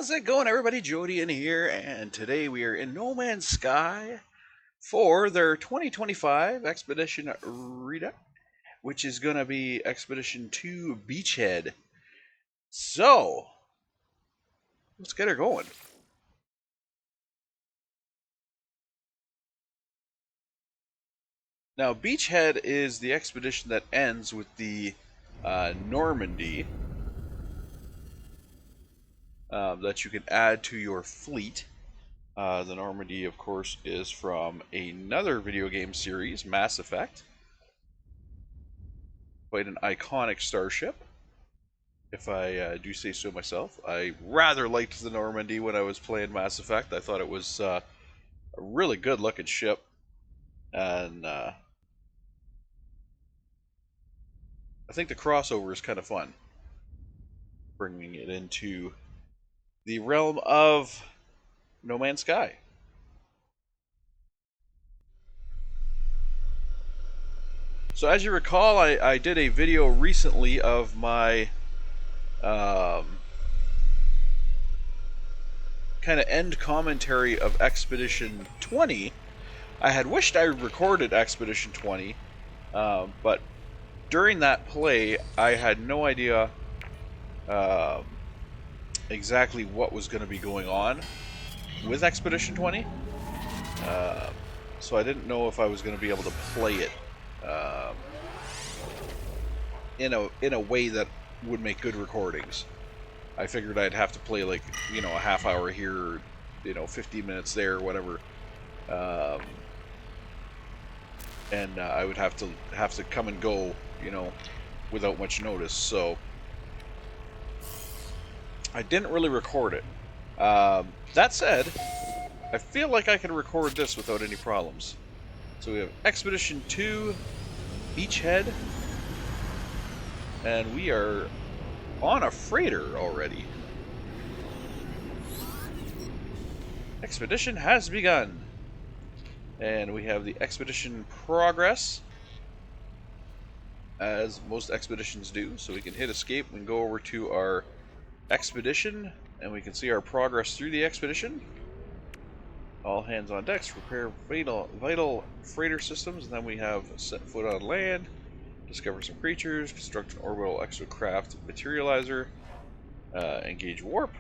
How's it going, everybody? Jody in here, and today we are in No Man's Sky for their 2025 Expedition Redux, which is going to be Expedition 2 Beachhead. So, let's get her going. Now, Beachhead is the expedition that ends with the Normandy that you can add to your fleet. The Normandy, of course, is from another video game series, Mass Effect. Quite an iconic starship, if I do say so myself. I rather liked the Normandy when I was playing Mass Effect. I thought it was a really good looking ship, and I think the crossover is kind of fun, bringing it into the realm of No Man's Sky. So as you recall, I did a video recently of my kind of end commentary of Expedition 20. I had wished I recorded Expedition 20, but during that play, I had no idea exactly what was going to be going on with Expedition 20. So I didn't know if I was going to be able to play it in a way that would make good recordings. I figured I'd have to play like, a half hour here, 15 minutes there, or whatever, and I would have to come and go, without much notice. So I didn't really record it. That said, I feel like I can record this without any problems. So we have Expedition 2 Beachhead, and we are on a freighter already. Expedition has begun. And we have the expedition progress, as most expeditions do. So we can hit escape and go over to our expedition, and we can see our progress through the expedition. All hands on decks, repair vital freighter systems, and then we have set foot on land, discover some creatures, construct an orbital exocraft materializer, engage warp,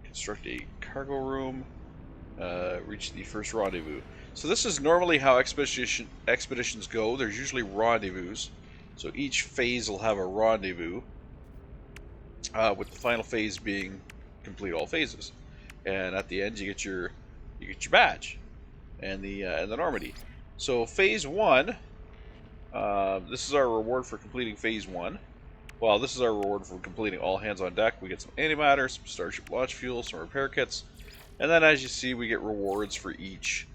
construct a cargo room, reach the first rendezvous. So this is normally how expeditions go. There's usually rendezvous. So each phase will have a rendezvous, with the final phase being complete all phases. And at the end, you get your badge and the Normandy. So phase 1, this is our reward for completing phase 1. Well, this is our reward for completing all hands on deck. We get some antimatter, some starship launch fuel, some repair kits, and then as you see, we get rewards for each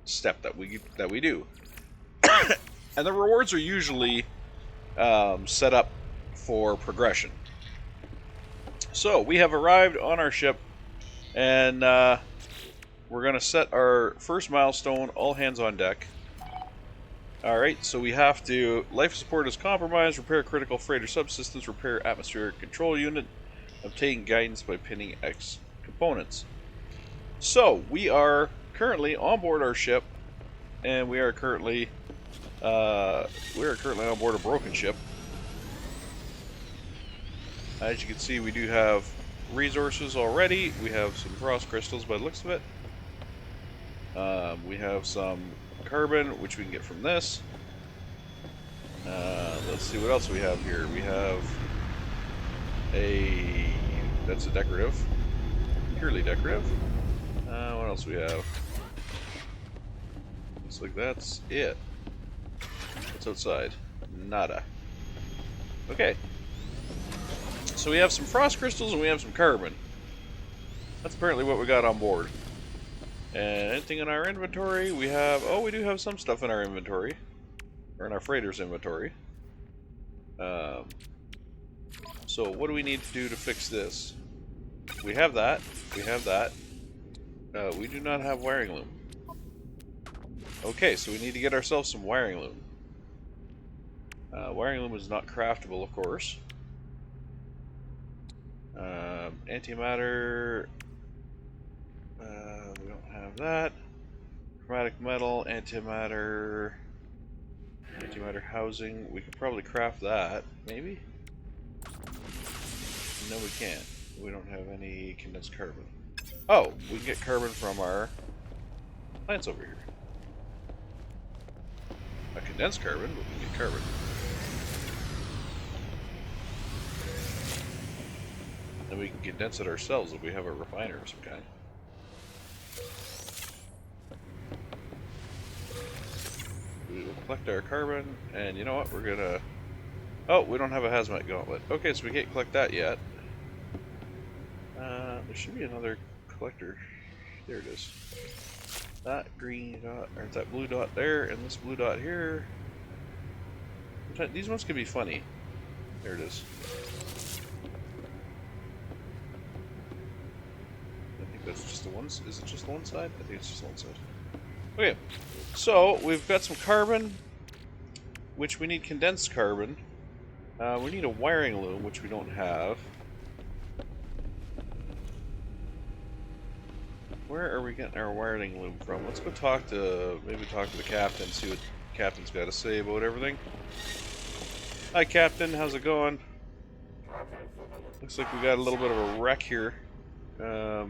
step that we do. And the rewards are usually set up for progression. So we have arrived on our ship, and we're going to set our first milestone, all hands on deck. Alright, so we have to, life support is compromised, repair critical freighter subsystems, repair atmospheric control unit, obtain guidance by pinning X components. So we are currently on board our ship, and we are currently on board a broken ship. As you can see, we do have resources already. We have some frost crystals by the looks of it. We have some carbon, which we can get from this. Let's see what else we have here. We have that's a decorative, purely decorative. What else we have? Looks like that's it. What's outside? Nada. Okay. So we have some frost crystals and we have some carbon. That's apparently what we got on board. And anything in our inventory? We have... Oh, we do have some stuff in our inventory. Or in our freighter's inventory. So what do we need to do to fix this? We have that. We have that. We do not have wiring loom. Okay, so we need to get ourselves some wiring loom. Wiring loom is not craftable, of course. Antimatter. We don't have that. Chromatic metal, antimatter. Antimatter housing. We could probably craft that, maybe? No, we can't. We don't have any condensed carbon. Oh, we can get carbon from our plants over here. Not condensed carbon, but we can get carbon. And we can condense it ourselves if we have a refiner of some kind. We will collect our carbon, and you know what? We're gonna... Oh, we don't have a hazmat gauntlet. Okay, so we can't collect that yet. There should be another collector. There it is. That green dot, or that blue dot there, and this blue dot here. These ones can be funny. There it is. I think that's just the one. Is it just the one side? I think it's just the one side. Okay, so we've got some carbon, which we need condensed carbon. We need a wiring loom, which we don't have. Where are we getting our wiring loom from? Let's go talk to, maybe talk to the captain, see what the captain's got to say about everything. Hi, Captain. How's it going? Looks like we got a little bit of a wreck here. What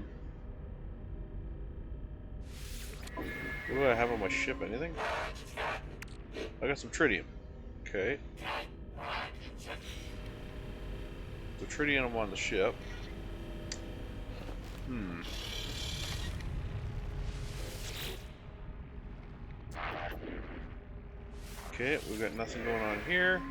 do I have on my ship? Anything? I got some tritium. Okay. The tritium on the ship. Okay, we've got nothing going on here.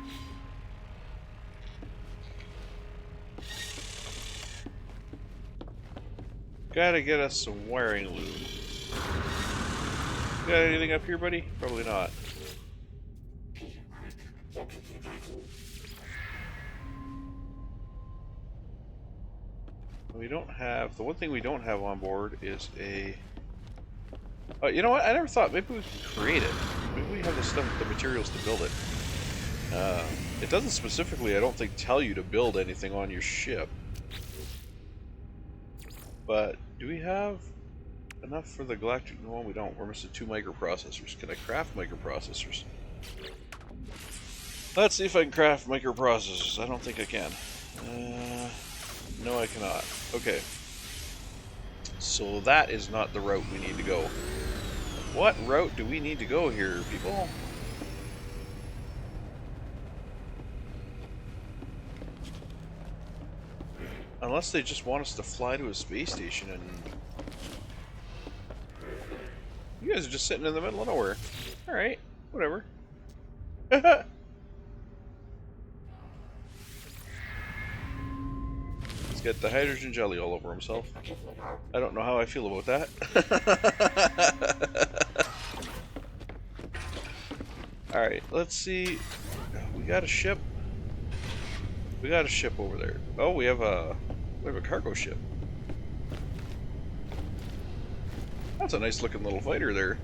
Gotta get us some wiring loom. Got anything up here, buddy? Probably not. We don't have... The one thing we don't have on board is a... Oh, you know what? I never thought. Maybe we can create it. Maybe we have the stuff, the materials to build it. It doesn't specifically, I don't think, tell you to build anything on your ship. But do we have enough for the galactic? No, we don't. We're missing 2 microprocessors. Can I craft microprocessors? Let's see if I can craft microprocessors. I don't think I can. No, I cannot. Okay. So that is not the route we need to go. What route do we need to go here, people? Unless they just want us to fly to a space station and... You guys are just sitting in the middle of nowhere. Alright, whatever. He's got the hydrogen jelly all over himself. I don't know how I feel about that. Alright, let's see. We got a ship. We got a ship over there. Oh, we have a cargo ship. That's a nice looking little fighter there.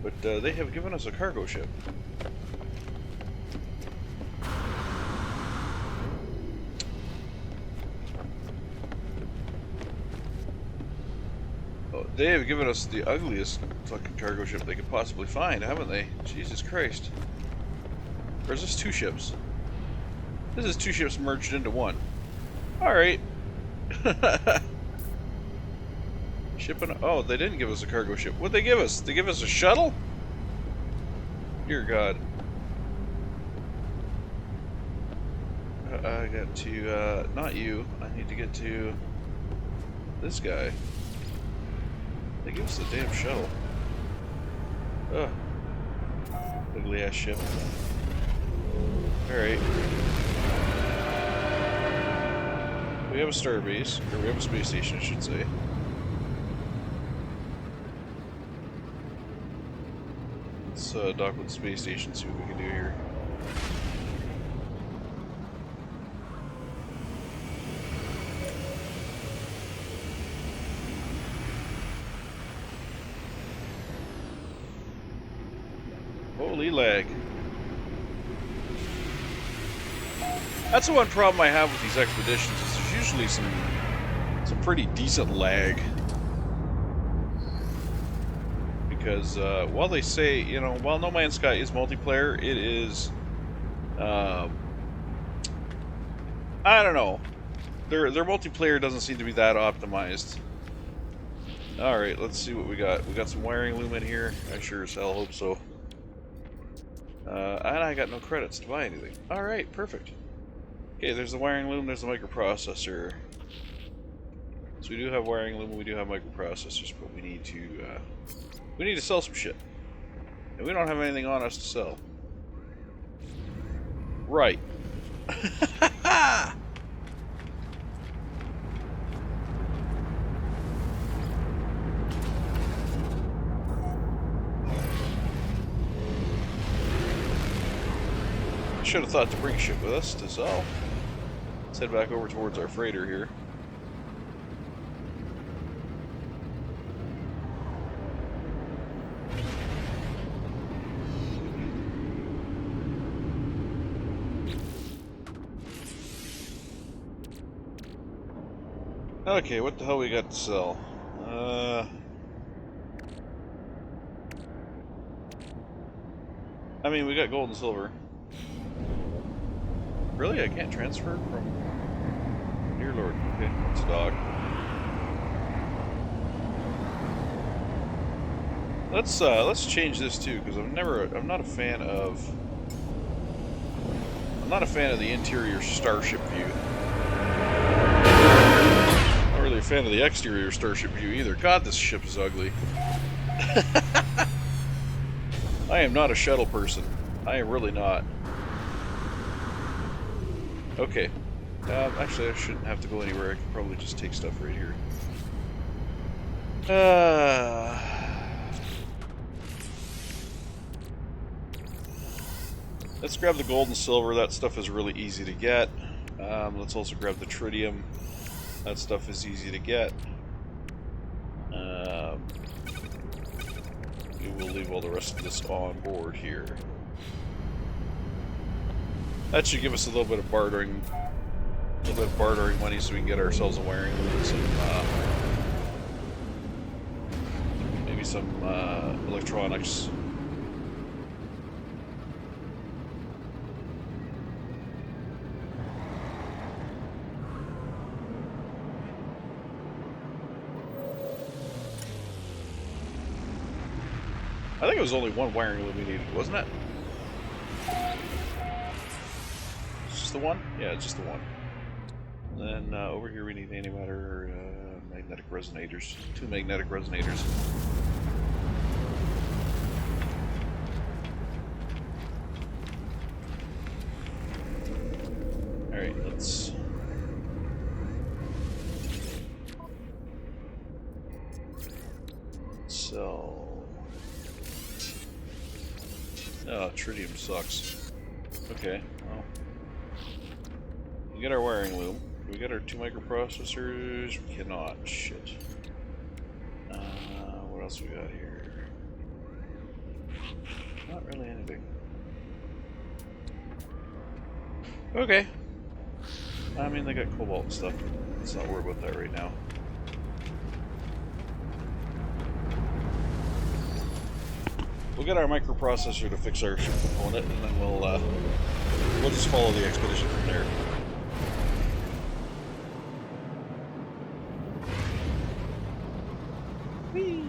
But they have given us a cargo ship. Oh, they have given us the ugliest fucking cargo ship they could possibly find, haven't they? Jesus Christ. Or is this 2 ships? This is 2 ships merged into one. Alright. Shipping. Oh, they didn't give us a cargo ship. What'd they give us? They give us a shuttle? Dear God. I got to, not you. I need to get to this guy. They give us the damn shuttle. Ugh. Ugly ass ship. Alright. We have a starbase, or we have a space station, I should say. Let's dock with the space station, see what we can do here. Holy lag. That's the one problem I have with these expeditions, is there's usually some pretty decent lag. Because while they say, you know, while No Man's Sky is multiplayer, it is, I don't know, their multiplayer doesn't seem to be that optimized. All right, let's see what we got. We got some wiring loom in here. I sure as hell hope so. And I got no credits to buy anything. All right, perfect. Okay, there's the wiring loom. There's the microprocessor. So we do have wiring loom. We do have microprocessors, but we need to sell some shit. And we don't have anything on us to sell. Right. Should have thought to bring shit with us to sell. Let's head back over towards our freighter here. Okay, what the hell we got to sell? I mean, we got gold and silver. Really? I can't transfer from... Dear Lord. Okay, it's a dog. Let's change this too, because I'm not a fan of the interior starship view. Not really a fan of the exterior starship view either. God, this ship is ugly. I am not a shuttle person. I am really not. Okay. Actually, I shouldn't have to go anywhere. I can probably just take stuff right here. Let's grab the gold and silver. That stuff is really easy to get. Let's also grab the tritium. That stuff is easy to get. We will leave all the rest of this on board here. That should give us a little bit of bartering money so we can get ourselves a wiring loom and some, maybe some electronics. I think it was only one wiring loom we needed, wasn't it? It's just the one? Yeah, it's just the one. And then over here we need antimatter, magnetic resonators. 2 magnetic resonators. Alright, let's... So... Oh, tritium sucks. Okay, well... We get our wiring loom. We got our 2 microprocessors. We cannot. Shit. What else we got here? Not really anything. Okay. I mean, they got cobalt and stuff. Let's not worry about that right now. We'll get our microprocessor to fix our ship component, and then we'll just follow the expedition from there. Whee!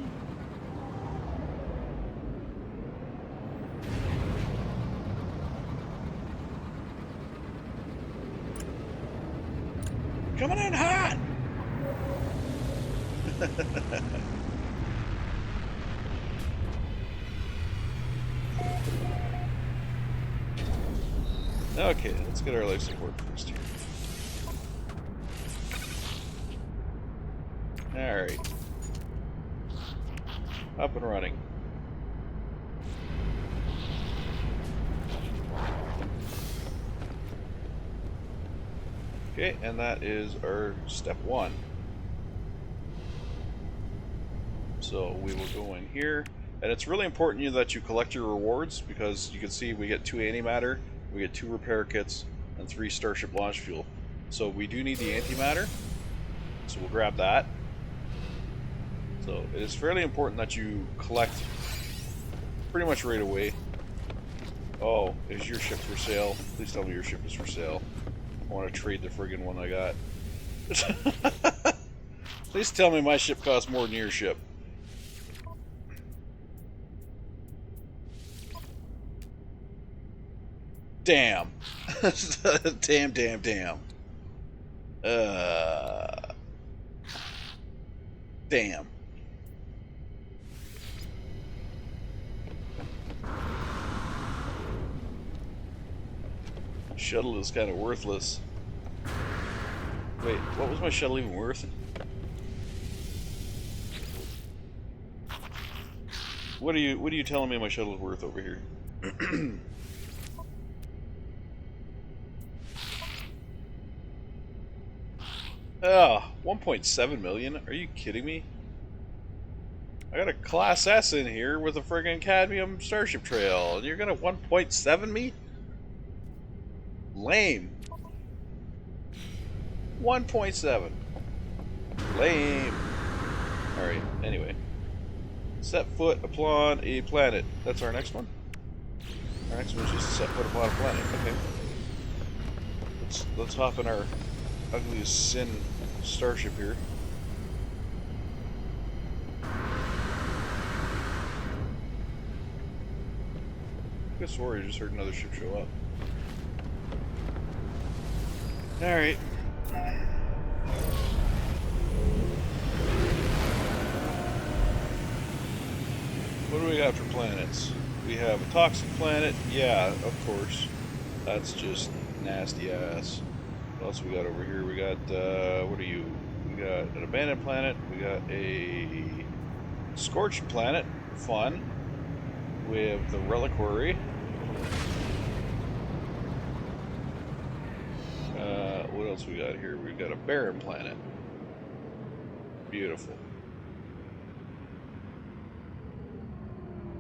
Coming in hot! Okay, let's get our life support first here. Alright. Up and running. Okay, and that is our step 1. So we will go in here, and it's really important that you collect your rewards, because you can see we get 2 antimatter, we get 2 repair kits, and 3 starship launch fuel. So we do need the antimatter. So we'll grab that. So it is fairly important that you collect pretty much right away. Oh, is your ship for sale? Please tell me your ship is for sale. I want to trade the friggin' one I got. Please tell me my ship costs more than your ship. Damn. Damn. Damn. Shuttle is kind of worthless. Wait, what was my shuttle even worth? What are you telling me my shuttle is worth over here? Ah, 1.7 million? Are you kidding me? I got a Class S in here with a friggin' cadmium starship trail, and you're gonna 1.7 me? Lame. 1.7. Lame. Alright, anyway. Set foot upon a planet. That's our next one? Our next one is just set foot upon a planet. Okay. Let's hop in our ugliest sin starship here. I guess I just heard another ship show up. Alright. What do we got for planets? We have a toxic planet. Yeah, of course. That's just nasty ass. What else we got over here? We got, what are you? We got an abandoned planet. We got a scorched planet. Fun. We have the reliquary. What else we got here? We've got a barren planet. Beautiful.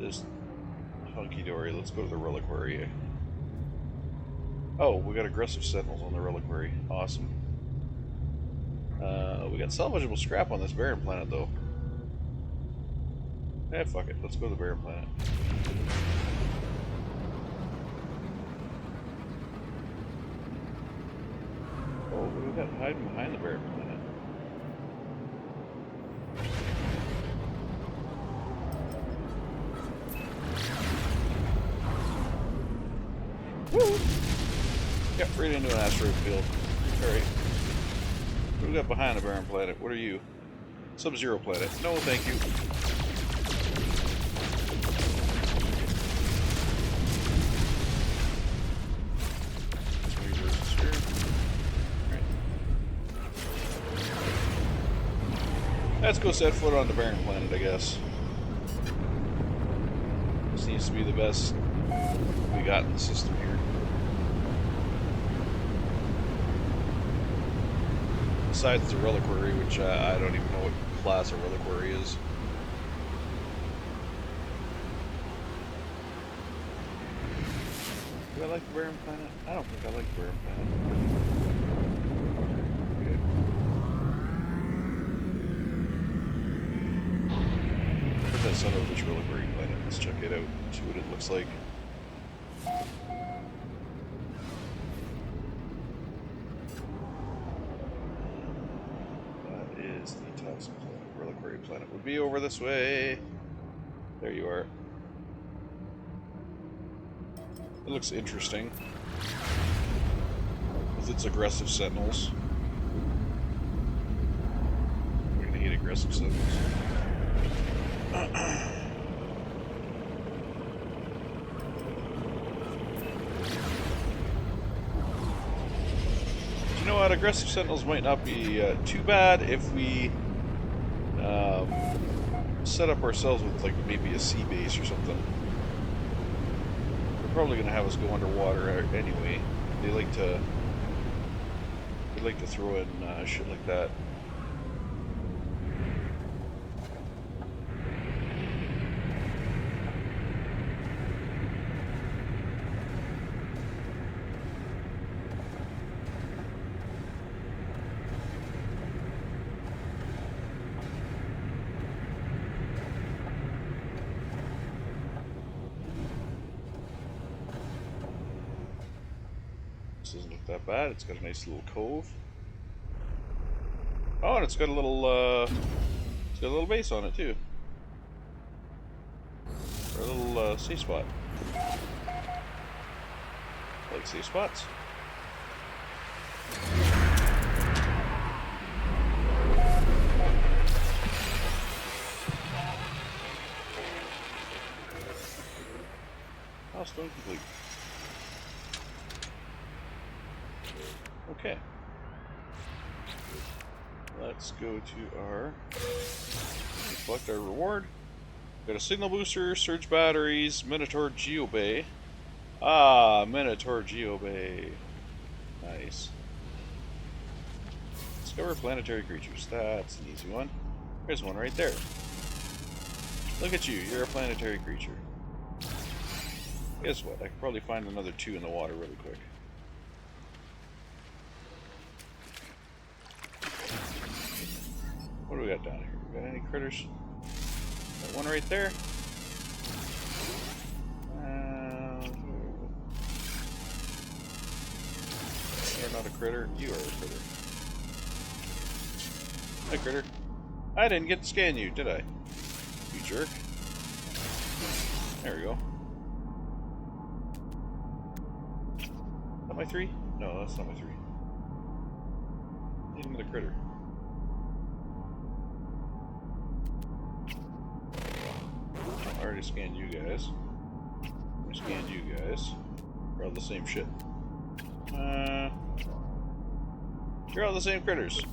Just hunky-dory. Let's go to the reliquary. Oh, we got aggressive sentinels on the reliquary. Awesome. We got salvageable scrap on this barren planet, though. Eh, fuck it. Let's go to the barren planet. Oh, what do we got hiding behind the barren planet? Woo! Yep, right into an asteroid field. Alright. What do we got behind the barren planet? What are you? Sub-Zero planet. No, thank you. Let's go set foot on the barren planet, I guess. This seems to be the best we got in the system here. Besides the reliquary, which I don't even know what class a reliquary is. Do I like the barren planet? I don't think I like the barren planet. That son of a bitch reliquary planet. Let's check it out, see what it looks like. That is the toxic planet. Reliquary planet would be over this way. There you are. It looks interesting with its aggressive sentinels. We're gonna hate aggressive sentinels. You know what? Aggressive sentinels might not be too bad if we set up ourselves with like maybe a sea base or something. They're probably going to have us go underwater anyway. They like to throw in shit like that. This doesn't look that bad. It's got a nice little cove. Oh, and it's got a little base on it too. Or a little safe spot. I like safe spots. Milestone complete. Okay. Let's go to our... collect our reward. Got a signal booster, surge batteries, Minotaur Geobay. Ah, Minotaur Geobay. Nice. Discover planetary creatures. That's an easy one. There's one right there. Look at you, you're a planetary creature. Guess what? I could probably find another 2 in the water really quick. What do we got down here? We got any critters? Got one right there. You're not a critter. You are a critter. Hi, critter. I didn't get to scan you, did I? You jerk. There we go. Is that my 3? No, that's not my 3. Need another critter. I already scanned you guys. I scanned you guys. You're all the same shit. You're all the same critters.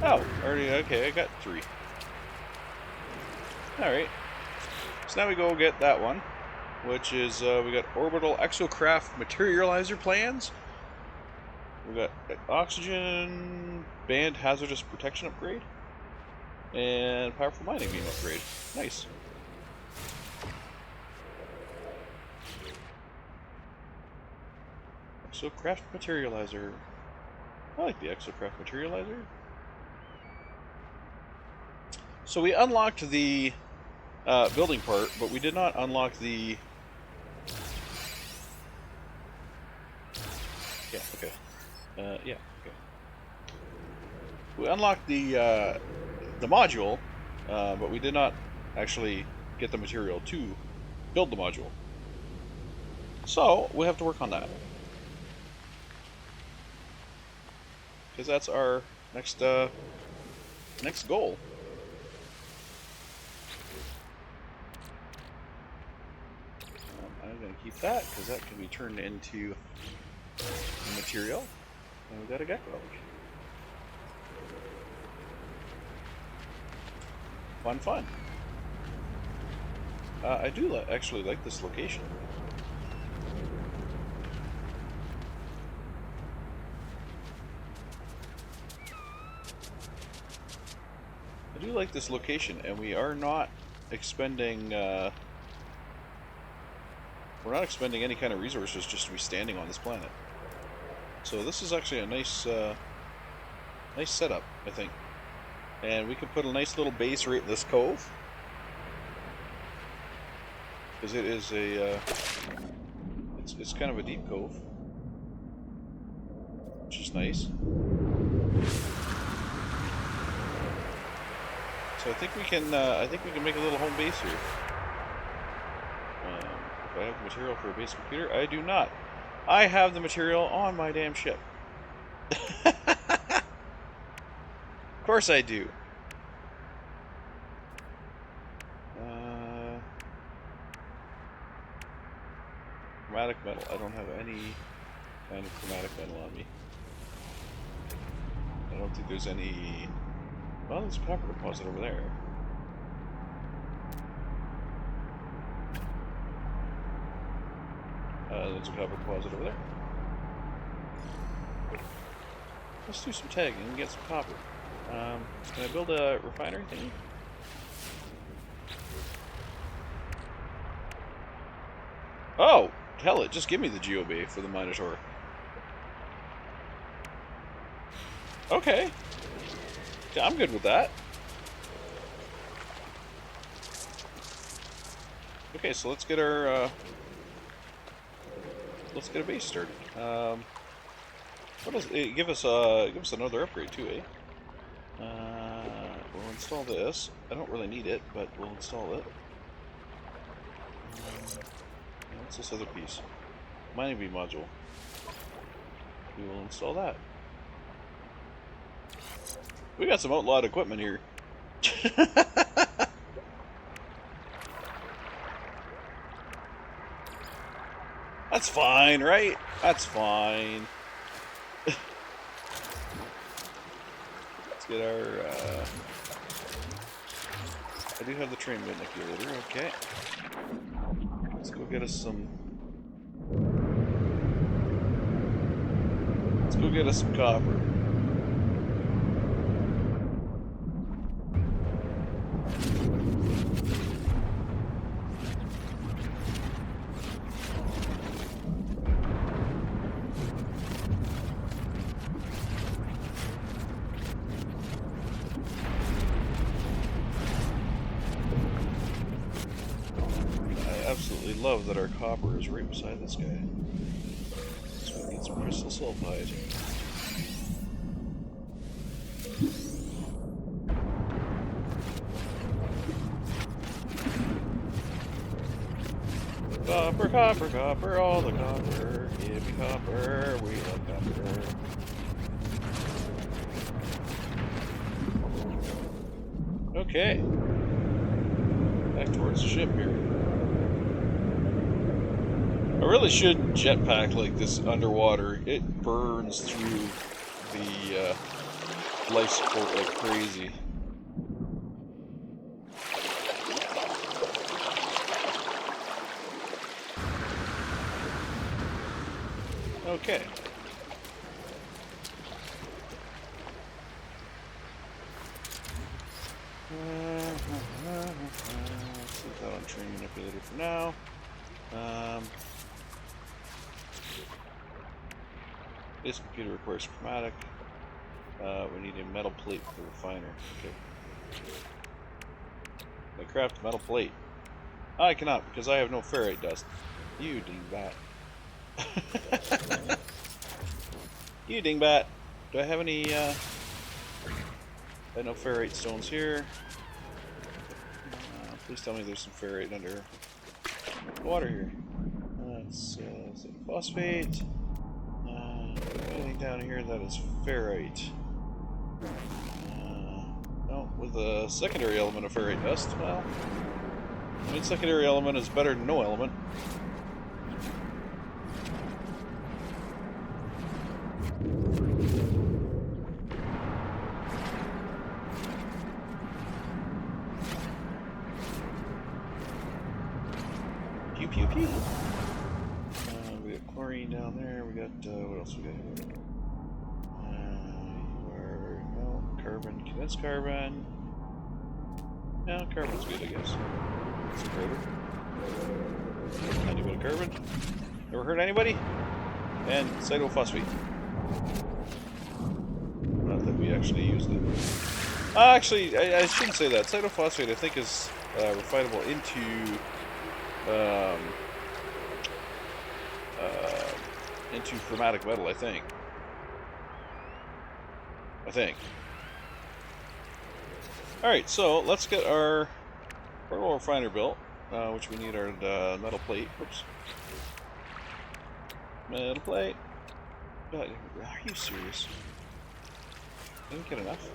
Oh, already, okay, I got 3. Alright. So now we go get that one, which is, we got orbital exocraft materializer plans. We got oxygen, band hazardous protection upgrade, and powerful mining beam upgrade. Nice. Exocraft materializer. I like the exocraft materializer. So we unlocked the building part, but we did not unlock the... Yeah, okay. Yeah, okay. We unlocked the module, but we did not actually get the material to build the module. So, we have to work on that. Because that's our next goal. I'm going to keep that, because that can be turned into material. And we got a gecko. Fun, fun. I do actually like this location. I do like this location, and we are not expending... we're not expending any kind of resources just to be standing on this planet. So this is actually a nice, nice setup, I think. And we can put a nice little base right in this cove. Because it is a, it's kind of a deep cove. Which is nice. So I think we can make a little home base here. Do I have the material for a base computer? I do not. I have the material on my damn ship. Of course I do. Chromatic metal. I don't have any kind of chromatic metal on me. I don't think there's any... Well, there's a copper deposit over there. There's a copper deposit over there. Let's do some tagging and get some copper. Can I build a refinery thingy? Oh! Hell it, just give me the Geobay for the Minotaur. Okay. Yeah, I'm good with that. Okay, so let's get our let's get a base started. What does it give us? Give us another upgrade too, eh? We'll install this. I don't really need it, but we'll install it. What's this other piece? Mining bee module. We will install that. We got some outlawed equipment here. That's fine, right? That's fine. Let's get our, I do have the train manipulator, okay. Let's go get us some... Let's go get us some copper. Absolutely love that our copper is right beside this guy. So we need some crystal sulfide. Copper, copper, copper, all the copper. Give me copper, we love copper. Okay. Back towards the ship here. I really should jetpack like this underwater. It burns through the life support like crazy. Okay. Let's leave that on train manipulator for now. This computer requires chromatic. We need a metal plate for the refiner. Okay. I craft metal plate. I cannot because I have no ferrite dust. You dingbat. You dingbat. Do I have any? I have no ferrite stones here. Please tell me there's some ferrite under water here. That's phosphate. Anything down here that is ferrite? No, with a secondary element of ferrite dust. Well, I mean, secondary element is better than no element. Pew pew pew. We got chlorine down there. We got what else we got here? No carbon, condensed carbon. No, carbon's good, I guess. Some carbon. Tiny bit of carbon. Never hurt anybody. And cytophosphate. Not that we actually used it. Actually, I shouldn't say that. Cytophosphate, I think, is refinable into chromatic metal, I think. Alright, so let's get our portable refiner built, which we need our metal plate. Oops. Metal plate. God, are you serious? I didn't get enough.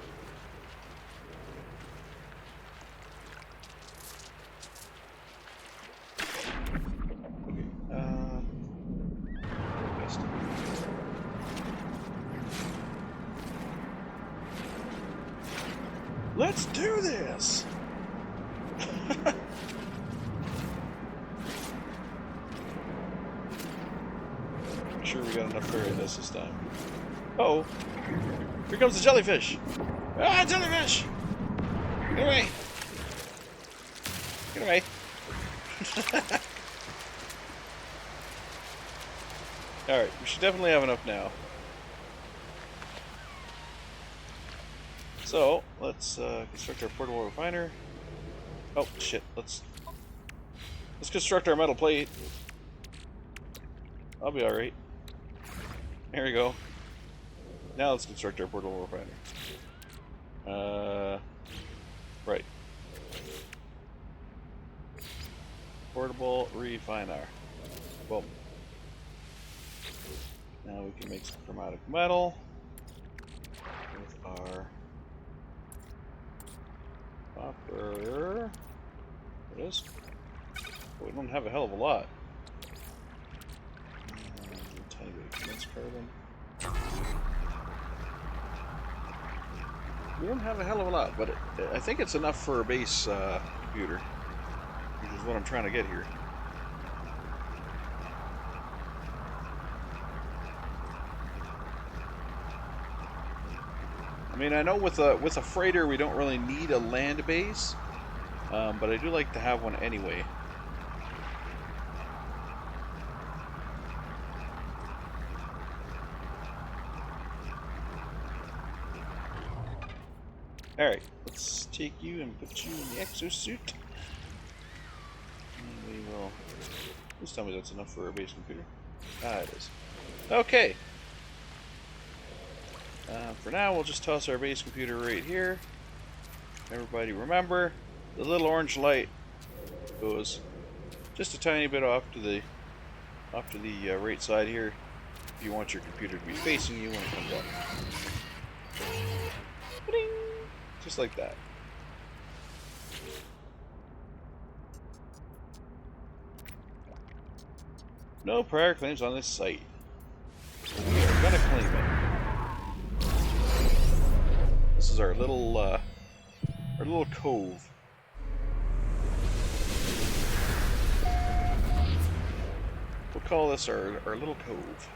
Let's do this! I'm sure we got enough ferrite this time. Uh-oh! Here comes the jellyfish! Ah, jellyfish! Get away! Get away! Alright, we should definitely have enough now. So, let's construct our portable refiner. Oh, shit, let's... Let's construct our metal plate. I'll be alright. There we go. Now let's construct our portable refiner. Right. Portable refiner. Boom. Now we can make some chromatic metal with our copper. It is. But we don't have a hell of a lot. Tiny bit of condensed carbon. We don't have a hell of a lot, but I think it's enough for a base computer, which is what I'm trying to get here. I mean, I know with a freighter we don't really need a land base, but I do like to have one anyway. Alright, let's take you and put you in the exosuit. And we will... Please tell me that's enough for our base computer. Ah, it is. Okay. For now, we'll just toss our base computer right here. Everybody remember, the little orange light goes just a tiny bit off to the right side here if you want your computer to be facing you when it comes up. Ba-ding! Just like that. No prior claims on this site. We are gonna claim it. This is our little cove. We'll call this our little cove.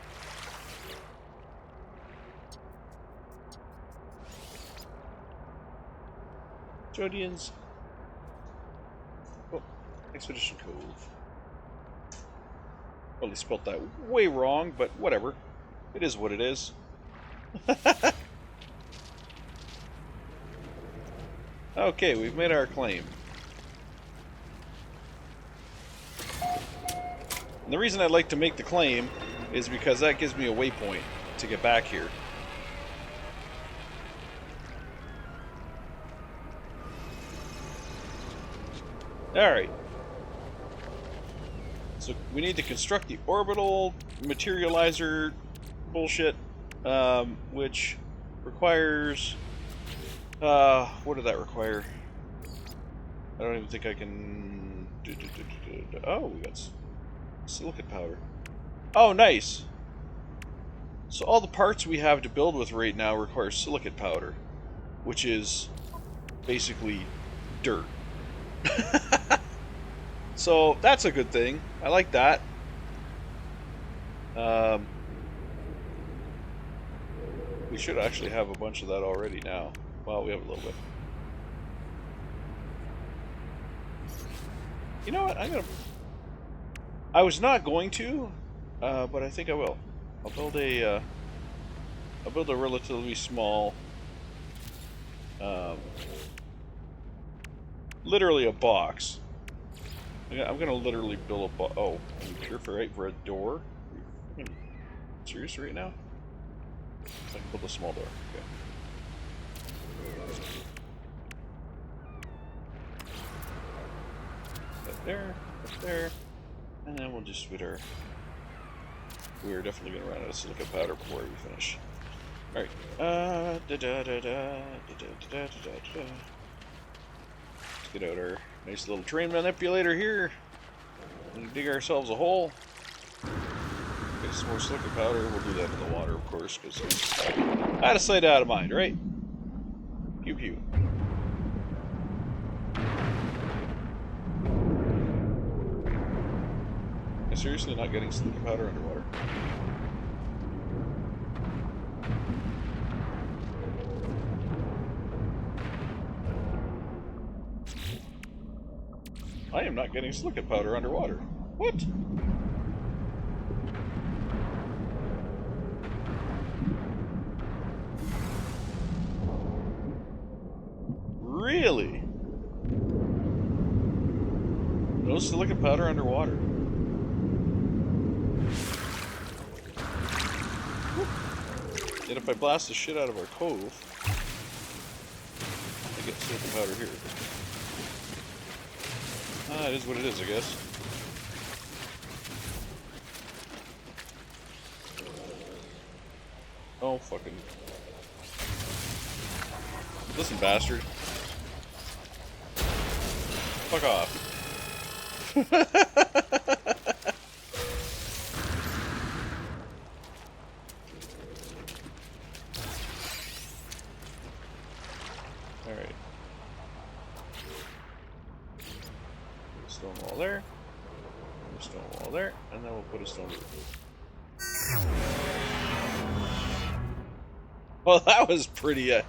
Jodians. Oh, Expedition Cove. Well, they spelt that way wrong, but whatever. It is what it is. Okay, we've made our claim. And the reason I like to make the claim is because that gives me a waypoint to get back here. Alright. So we need to construct the orbital materializer bullshit, which requires... what did that require? I don't even think I can... Oh, we got silicate powder. Oh, nice! So all the parts we have to build with right now require silicate powder, which is basically dirt. So that's a good thing. I like that. We should actually have a bunch of that already now. Well, we have a little bit. You know what? I was not going to, but I think I will. I'll build a relatively small, literally a box. I'm gonna literally build a box. Oh, puriferate for a door? Are you serious right now? I can build a small door. Okay. Up there, and then we'll just put our... We're definitely gonna run out of silicate powder before we finish. Alright. Let's get out our nice little terrain manipulator here and dig ourselves a hole. Get some more silicate powder. We'll do that in the water, of course, because out of sight, out of mind, right? Pew pew. I'm seriously not getting silicate powder underwater. I am not getting silicate powder underwater. What? Really? No silicon powder underwater. Yet if I blast the shit out of our cove, I get silicon powder here. Ah, it is what it is, I guess. Oh, fucking... Listen, bastard. Fuck off. Alright. Stone wall there. Stone wall there. And then we'll put a stone roof. Well, that was pretty,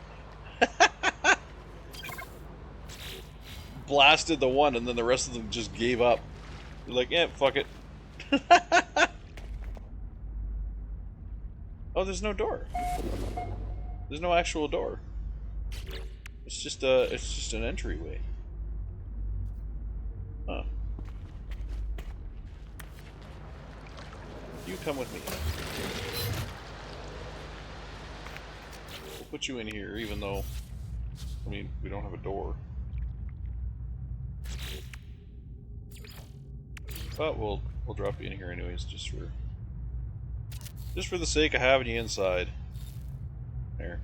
blasted the one, and then the rest of them just gave up. They're like, yeah, fuck it. Oh, there's no door. There's no actual door. It's just an entryway. Huh. You come with me. We'll put you in here, even though, I mean, we don't have a door. But we'll drop you in here anyways, just for the sake of having you inside. There.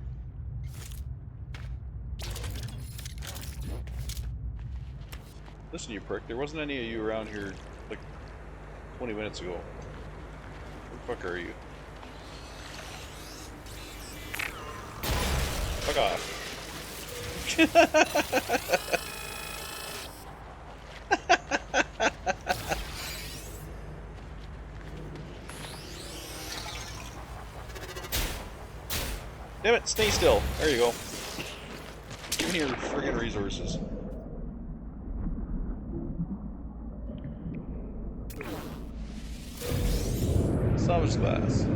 Listen, you prick. There wasn't any of you around here like 20 minutes ago. Where the fuck are you? Fuck off. Damn it, stay still. There you go. Give me your friggin' resources. Salvage glass.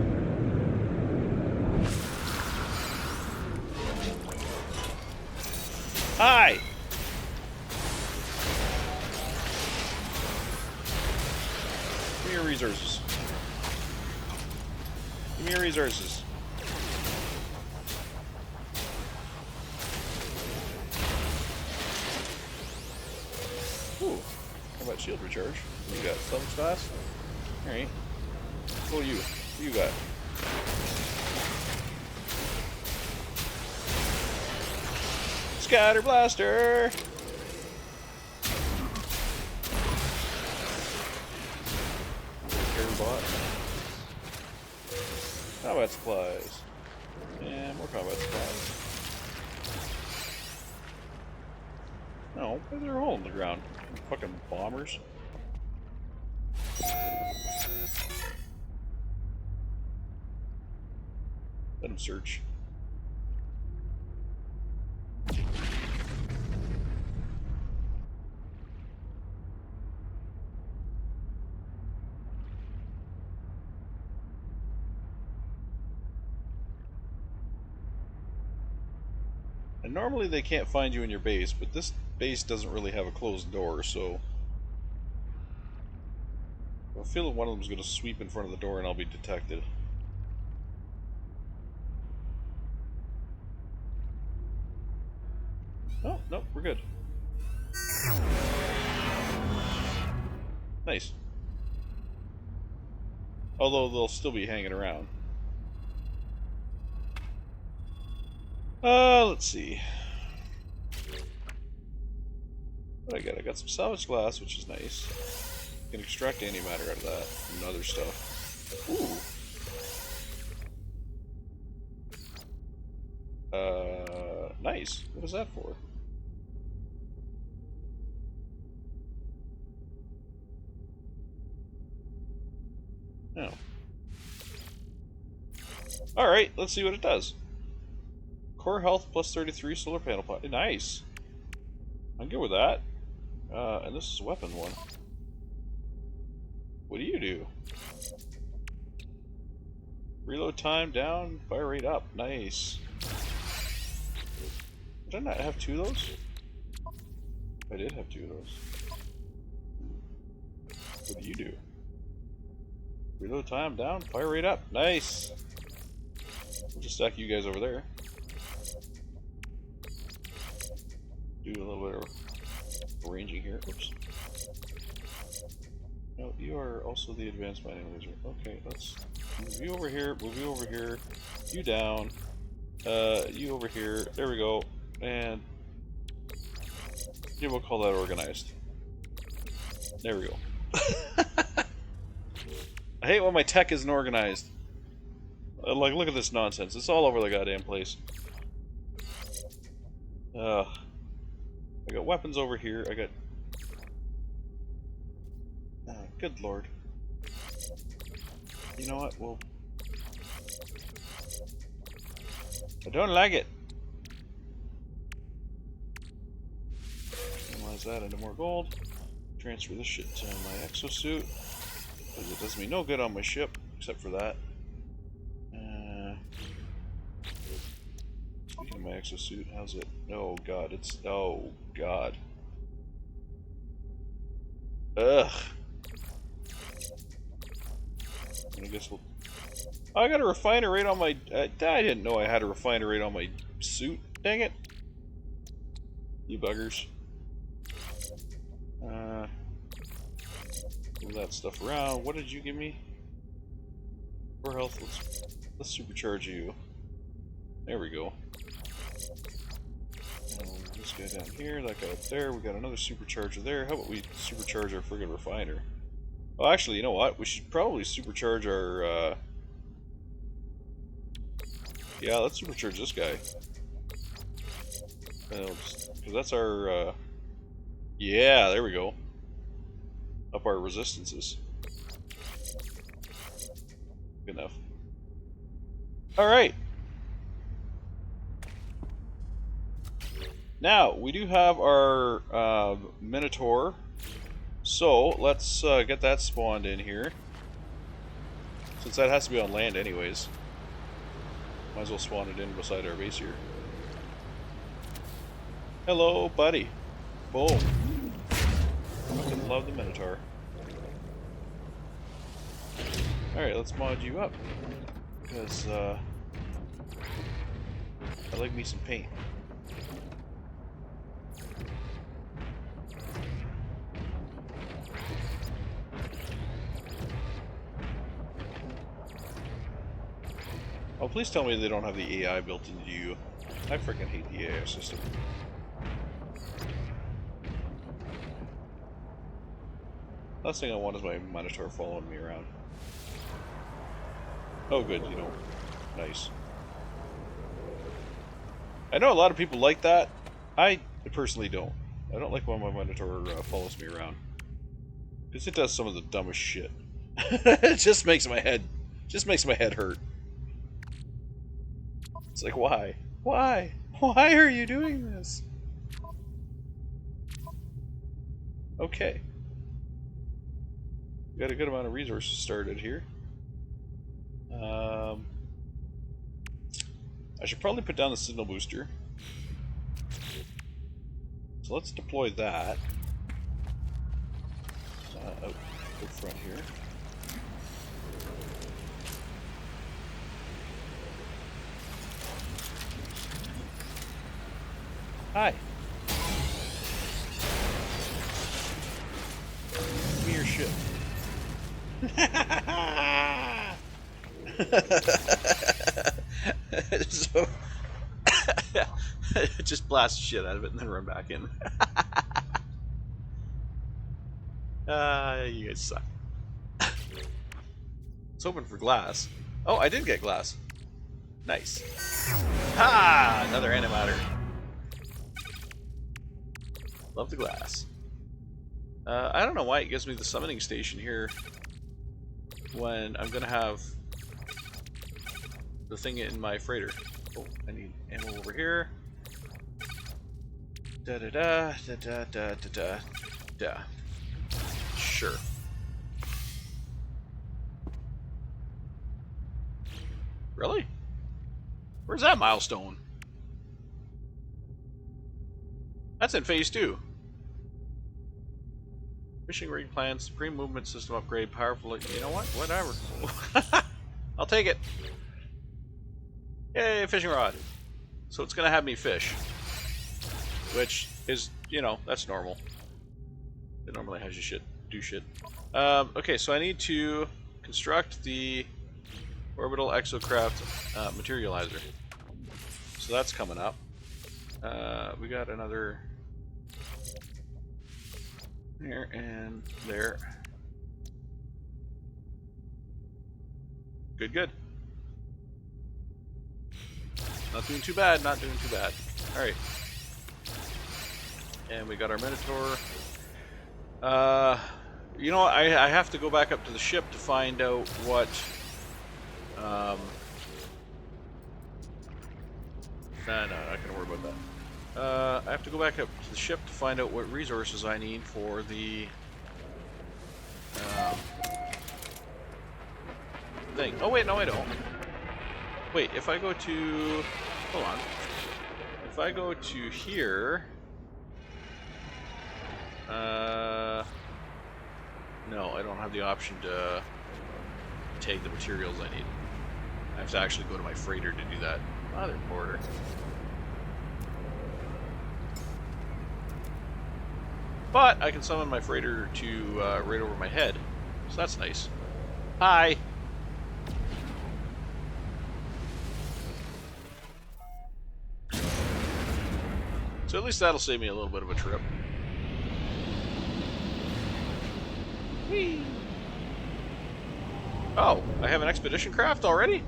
Hi! Give me your resources. Give me your resources. Ooh. How about shield recharge? You got salvage glass? Alright. Oh, you. What you got? Scatter blaster! Airbot. Combat supplies. And more combat supplies. No, why is there a hole in the ground? Fucking bombers. Let him search. And normally they can't find you in your base, but this base doesn't really have a closed door, so I feel that one of them is going to sweep in front of the door and I'll be detected. Oh, no, we're good. Nice. Although they'll still be hanging around. Let's see. What I got? I got some salvage glass, which is nice. Can extract antimatter out of that and other stuff. Ooh. Nice. What is that for? Oh. Alright, let's see what it does. Core health plus 33, solar panel pot. Nice. I'm good with that. And this is weapon one. What do you do? Reload time down, fire rate up. Nice. Did I not have two of those? I did have two of those. What do you do? Reload time down, fire rate up. Nice! We'll just stack you guys over there. Do a little bit of arranging here. Oops. No, you are also the advanced mining laser. Okay, let's move you over here, move you over here, you down, you over here, there we go, and we'll call that organized. There we go. I hate when my tech isn't organized. Like, look at this nonsense. It's all over the goddamn place. I got weapons over here. I got... good lord. You know what? Well... I don't like it. Analyze that into more gold. Transfer this shit to my exosuit. Because it does me no good on my ship, except for that. Speaking of my exosuit, how's it? Oh god, it's... oh god. Ugh. I guess we'll... oh, I got a refiner rate on my... I didn't know I had a refiner rate on my suit. Dang it. You buggers. Move that stuff around. What did you give me? 4 health. Let's supercharge you. There we go. This guy down here, that guy up there. We got another supercharger there. How about we supercharge our friggin' refiner? Oh, actually, you know what? We should probably supercharge our, yeah, let's supercharge this guy. Because that's our, yeah, there we go. Up our resistances. Good enough. Alright. Now, we do have our, Minotaur. So, let's get that spawned in here. Since that has to be on land anyways. Might as well spawn it in beside our base here. Hello, buddy. Boom. Fucking love the Minotaur. Alright, let's mod you up. Because, I like me some paint. Oh, please tell me they don't have the AI built into you. I freaking hate the AI system. Last thing I want is my Minotaur following me around. Oh good, you know. Nice. I know a lot of people like that. I personally don't. I don't like when my Minotaur follows me around. Because it does some of the dumbest shit. It just makes my head hurt. It's like, why? Why? Why are you doing this? Okay. We got a good amount of resources started here. I should probably put down the signal booster. So let's deploy that. Out the front here. Hi. Give me your ship. So, just blast the shit out of it and then run back in. You guys suck. It's hoping for glass. Oh, I did get glass. Nice. Ha! Another antimatter. Love the glass. I don't know why it gives me the summoning station here when I'm gonna have the thing in my freighter. Oh, I need ammo over here. Da da da da da da da da da. Sure. Really? Where's that milestone? That's in phase 2. Fishing rig plans, supreme movement system upgrade, powerful. You know what? Whatever. I'll take it. Yay, fishing rod. So it's gonna have me fish, which is, you know, that's normal. It normally has you do shit. Okay, so I need to construct the orbital exocraft materializer. So that's coming up. We got another there and there. Good, good. Not doing too bad, not doing too bad. Alright. And we got our Minotaur. You know what? I have to go back up to the ship to find out what... no, not gonna worry about that. I have to go back up to the ship to find out what resources I need for the... thing. Oh wait, no I don't. Wait, if I go to... Hold on. If I go to here... no, I don't have the option to take the materials I need. I have to actually go to my freighter to do that. Mother border. But I can summon my freighter to right over my head, so that's nice. Hi! So at least that'll save me a little bit of a trip. Whee! Oh, I have an expedition craft already?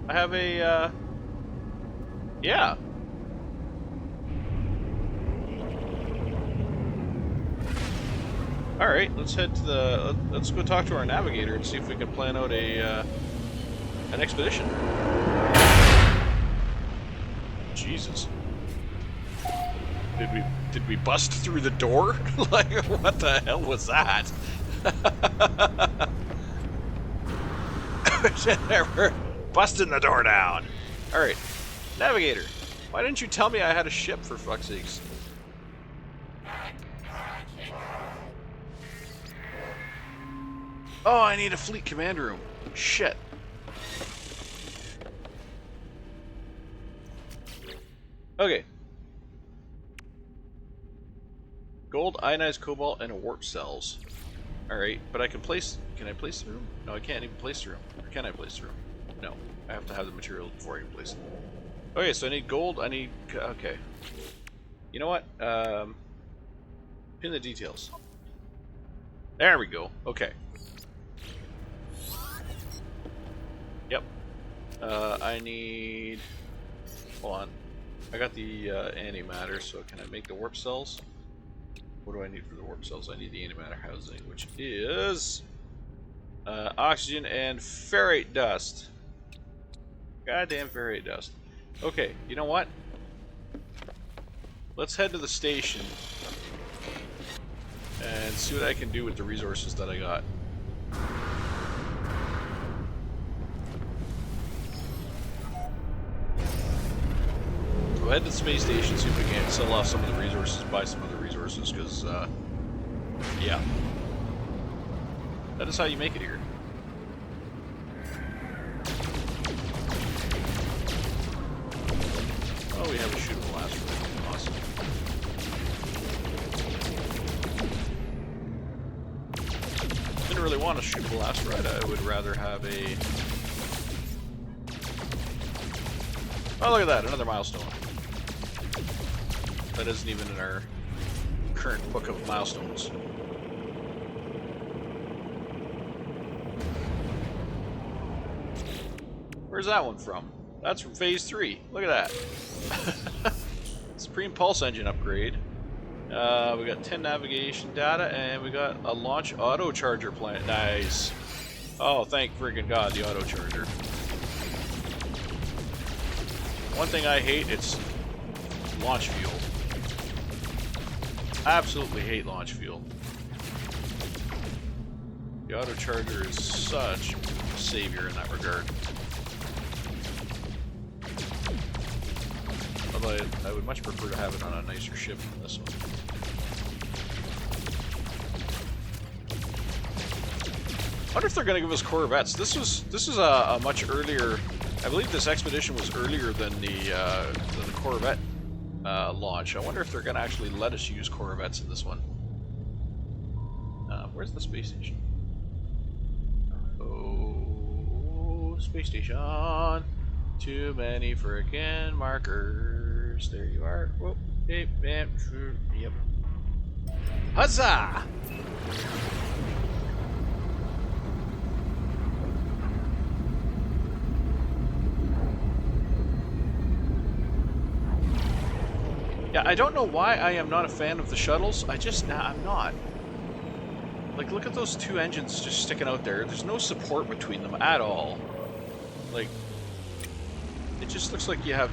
I have a, yeah. Alright, let's head to the... Let's go talk to our navigator and see if we can plan out a, an expedition. Jesus. Did we bust through the door? Like, what the hell was that? We're busting the door down. Alright. Navigator, why didn't you tell me I had a ship, for fuck's sakes? Oh, I need a fleet command room. Shit. Okay. Gold, ionized cobalt, and warp cells. Alright, but I can place... Can I place the room? No, I can't even place the room. Or can I place the room? No. I have to have the materials before I can place it. Okay, so I need gold, I need... Okay. You know what? Pin the details. There we go. Okay. Yep. I need... Hold on. I got the antimatter, so can I make the warp cells? What do I need for the warp cells? I need the antimatter housing, which is oxygen and ferrite dust. Goddamn ferrite dust. Okay, you know what? Let's head to the station and see what I can do with the resources that I got. We'll head to the space station, see if we can sell off some of the resources, buy some other resources, because, yeah. That is how you make it here. Oh, we have a shootable asteroid. Awesome. Didn't really want a shootable asteroid. I would rather have a... Oh, look at that, another milestone. That isn't even in our current book of milestones. Where's that one from? That's from Phase 3. Look at that. Supreme Pulse Engine upgrade. We got 10 navigation data, and we got a launch auto charger plant. Nice. Oh, thank friggin' God, the auto charger. One thing I hate, it's launch fuel. Absolutely hate launch fuel. The auto charger is such a savior in that regard. Although I would much prefer to have it on a nicer ship than this one. wonder if they're going to give us Corvettes. This is a much earlier. I believe this expedition was earlier than the Corvette launch. I wonder if they're going to actually let us use Corvettes in this one. Where's the space station? Oh, space station. Too many frickin' markers. There you are. Whoop. Yep. Huzzah! Yeah, I don't know why I am not a fan of the shuttles. I'm not. Like, look at those two engines just sticking out there. There's no support between them at all. Like, it just looks like you have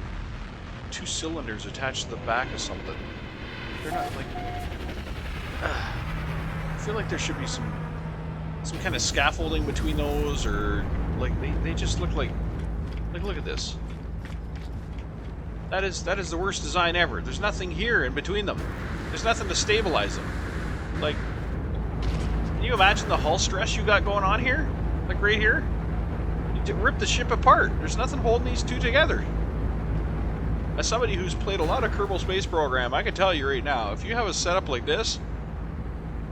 two cylinders attached to the back of something. They're not, like... I feel like there should be some kind of scaffolding between those, or... Like, they just look like... Like, look at this. That is the worst design ever. There's nothing here in between them. There's nothing to stabilize them. Like, can you imagine the hull stress you got going on here? Like right here? You rip the ship apart. There's nothing holding these two together. As somebody who's played a lot of Kerbal Space Program, I can tell you right now, if you have a setup like this,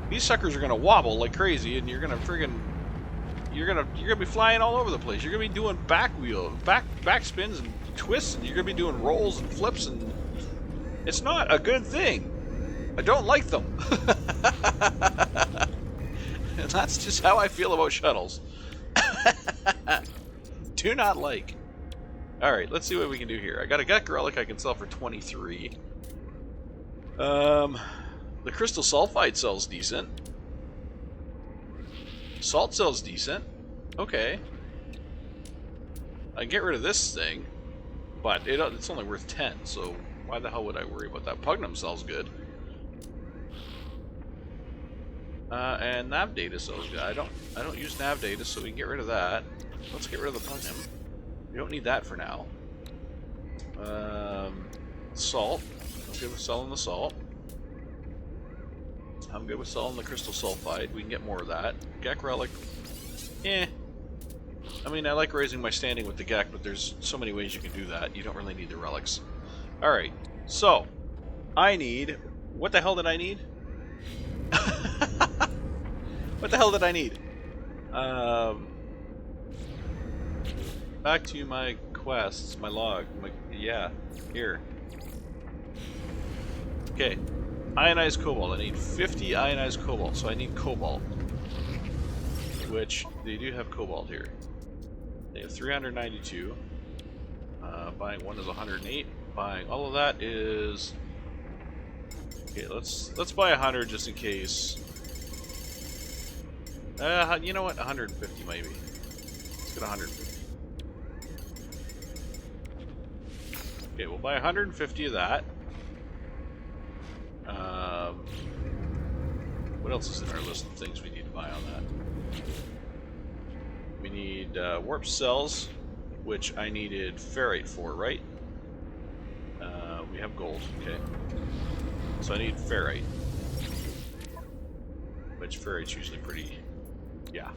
these suckers are gonna wobble like crazy, and you're gonna be flying all over the place. You're gonna be doing back spins and twists, and you're gonna be doing rolls and flips, and it's not a good thing. I don't like them. And that's just how I feel about shuttles. Do not like. Alright, let's see what we can do here. I got a gut relic I can sell for 23. The crystal sulfide sells decent. Salt sells decent. Okay. I can get rid of this thing, but it's only worth 10, so why the hell would I worry about that? Pugnum sells good. And nav data sells good. I don't use nav data, so we can get rid of that. Let's get rid of the Pugnum. We don't need that for now. Salt. I'm good with selling the salt. I'm good with selling the crystal sulfide. We can get more of that. Gek relic. Eh. I mean, I like raising my standing with the Gek, but there's so many ways you can do that. You don't really need the relics. Alright. So, I need... What the hell did I need? What the hell did I need? Back to my quests, my log. Yeah, here. Okay. Ionized cobalt. I need 50 ionized cobalt, so I need cobalt. Which, they do have cobalt here. They have 392. Buying one is 108. Buying all of that is... Okay, let's buy 100 just in case. You know what? 150 maybe. Let's get 150. Okay, we'll buy 150 of that. What else is in our list of things we need to buy on that? We need warp cells, which I needed ferrite for, right? We have gold, okay. So I need ferrite. Which ferrite's usually pretty... Yeah,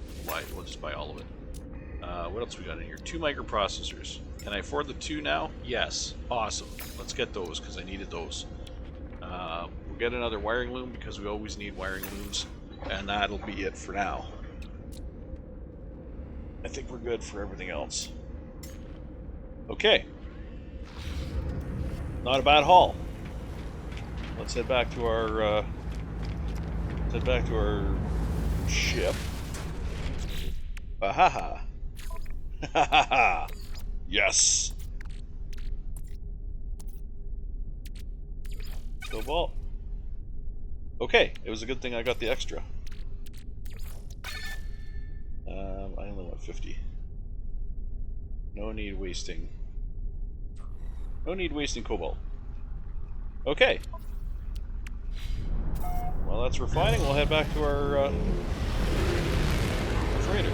we'll just buy all of it. What else we got in here? 2 microprocessors. Can I afford the 2 now? Yes. Awesome. Let's get those, because I needed those. We'll get another wiring loom, because we always need wiring looms. And that'll be it for now. I think we're good for everything else. Okay. Not a bad haul. Let's head back to our ship. Ahaha. Ha ha ha. Yes. Cobalt. Okay, it was a good thing I got the extra. I only want 50. No need wasting. No need wasting cobalt. Okay. Well, that's refining. We'll head back to our freighter.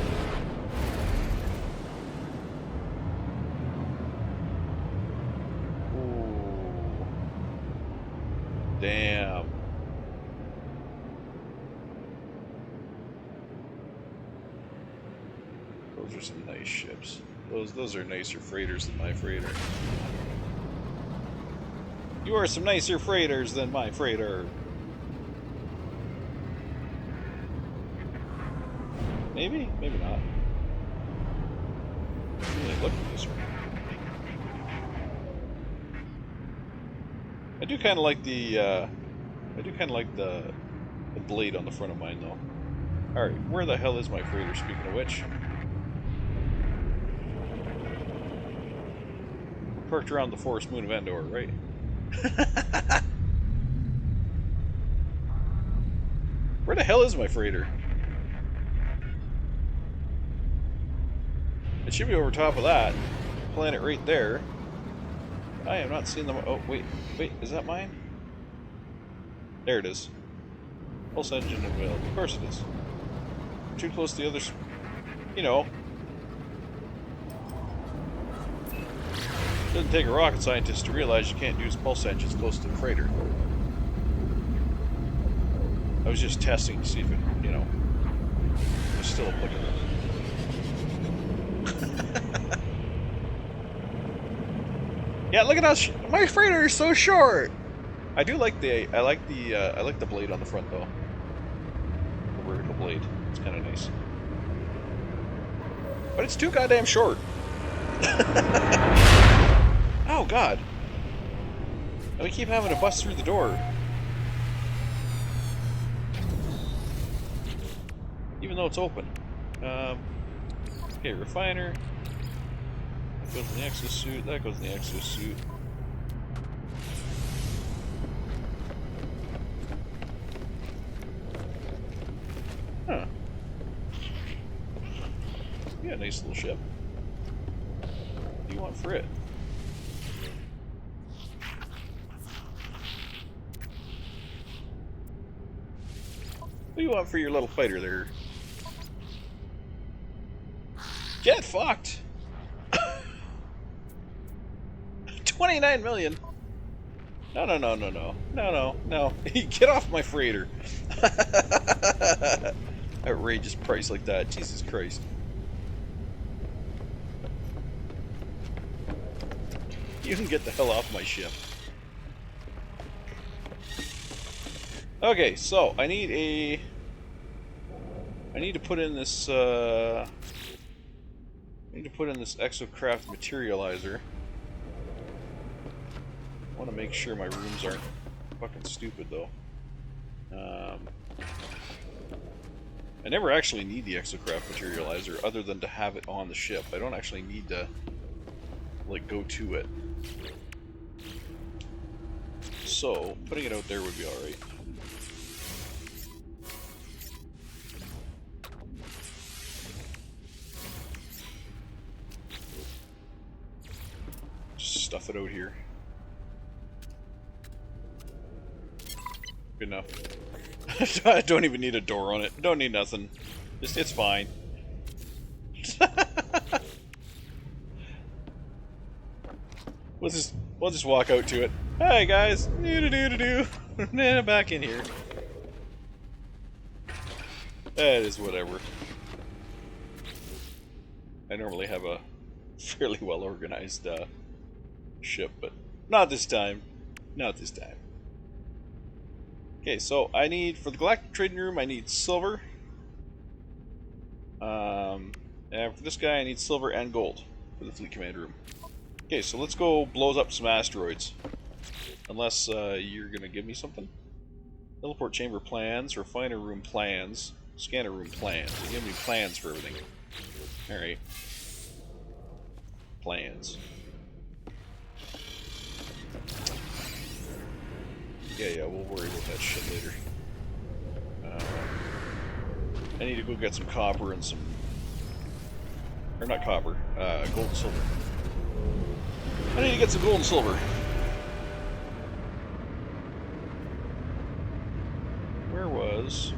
Ooh. Damn. Those are some nice ships. Those are nicer freighters than my freighter. You are some nicer freighters than my freighter. Maybe? Maybe not. Really look at this one. I do kind of like the blade on the front of mine, though. All right, where the hell is my freighter? Speaking of which, parked around the forest moon of Endor, right? Where the hell is my freighter? It should be over top of that planet right there. I am not seeing them. Oh, wait, is that mine? There it is. Pulse engine available. Of course it is. Too close to the others. You know. It doesn't take a rocket scientist to realize you can't use pulse engines close to the freighter. I was just testing to see if it, you know, was still applicable. Yeah, look at how my freighter is so short. I like the blade on the front though. The vertical blade. It's kind of nice. But it's too goddamn short. Oh god. And we keep having to bust through the door. Even though it's open. Okay, refiner. That goes in the exosuit. That goes in the exosuit. Huh. Yeah, nice little ship. What do you want for it? What do you want for your little fighter there? Get fucked! 29 million! No. Get off my freighter! Outrageous price like that, Jesus Christ. You can get the hell off my ship. Okay, so I need to put in this exocraft materializer. I want to make sure my rooms aren't fucking stupid though. I never actually need the exocraft materializer other than to have it on the ship. I don't actually need to like go to it. So putting it out there would be alright. Just stuff it out here. Good enough. I don't even need a door on it. Don't need nothing. It's fine. We'll just walk out to it. Hey guys, nah, back in here. That is whatever. I normally have a fairly well organized ship, but not this time. Not this time. Okay, so I need, for the Galactic Trading Room, I need silver. And for this guy, I need silver and gold for the Fleet Command Room. Okay, so let's go blow up some asteroids. Unless you're gonna give me something. Teleport chamber plans, refiner room plans, scanner room plans. They give me plans for everything. Alright. Plans. Yeah, we'll worry about that shit later. I need to go get some copper and some... Or not copper, gold and silver. I need to get some gold and silver. Where was...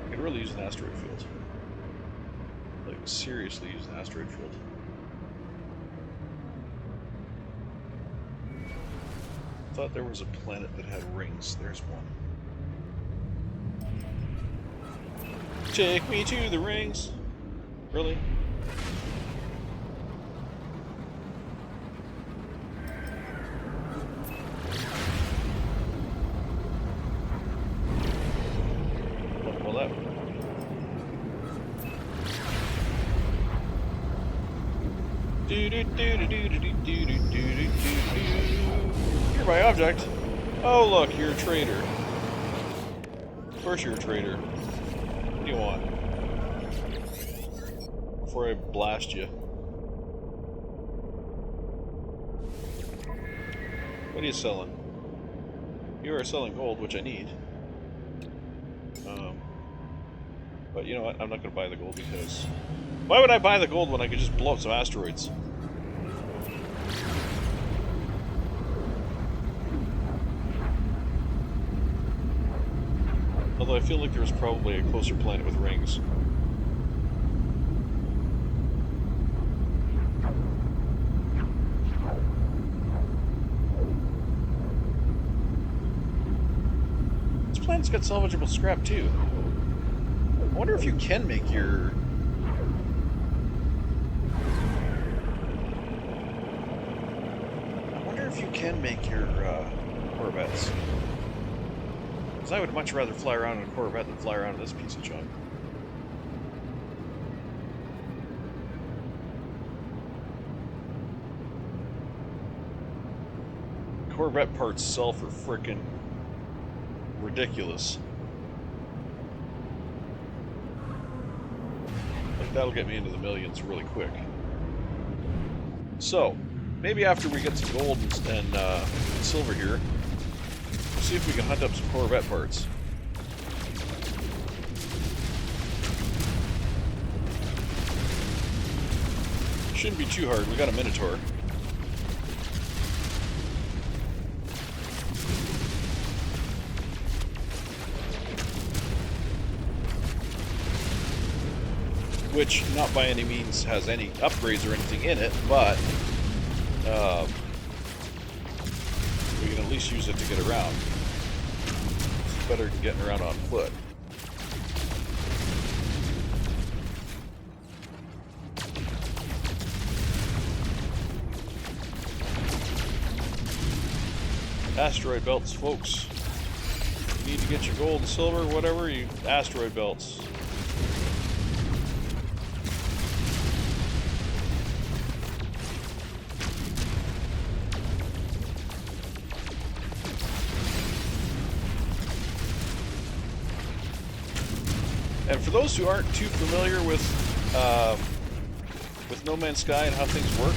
I could really use an asteroid field. Like, seriously use an asteroid field. I thought there was a planet that had rings. There's one. Take me to the rings. Really? Well, that... Nearby object. Oh look, you're a traitor. Of course you're a traitor. What do you want? Before I blast you. What are you selling? You are selling gold, which I need. But you know what? I'm not going to buy the gold because... Why would I buy the gold when I could just blow up some asteroids? Although I feel like there's probably a closer planet with rings. This planet's got salvageable scrap too. I wonder if you can make your... I wonder if you can make your Corvettes. Because I would much rather fly around in a Corvette than fly around in this piece of junk. Corvette parts sell for frickin' ridiculous. Like, that'll get me into the millions really quick. So, maybe after we get some gold and silver here, we'll see if we can hunt up some Corvette parts. Shouldn't be too hard, we got a Minotaur. Which, not by any means has any upgrades or anything in it, but we can at least use it to get around. It's better than getting around on foot. Asteroid belts, folks. You need to get your gold and silver, whatever, you asteroid belts. And for those who aren't too familiar with No Man's Sky and how things work,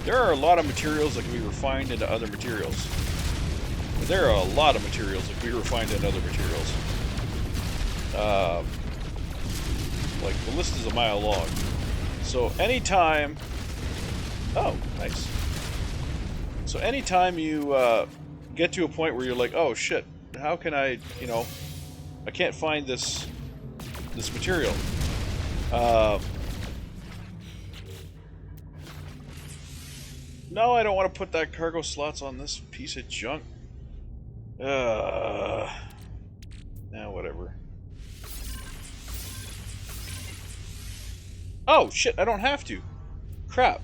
there are a lot of materials that can be refined into other materials. And there are a lot of materials that can be refined into other materials. Like, the list is a mile long. So anytime... Oh, nice. So anytime you get to a point where you're like, oh shit, how can I, you know, I can't find this material. No, I don't want to put that cargo slots on this piece of junk. Nah, whatever. Oh, shit, I don't have to. Crap.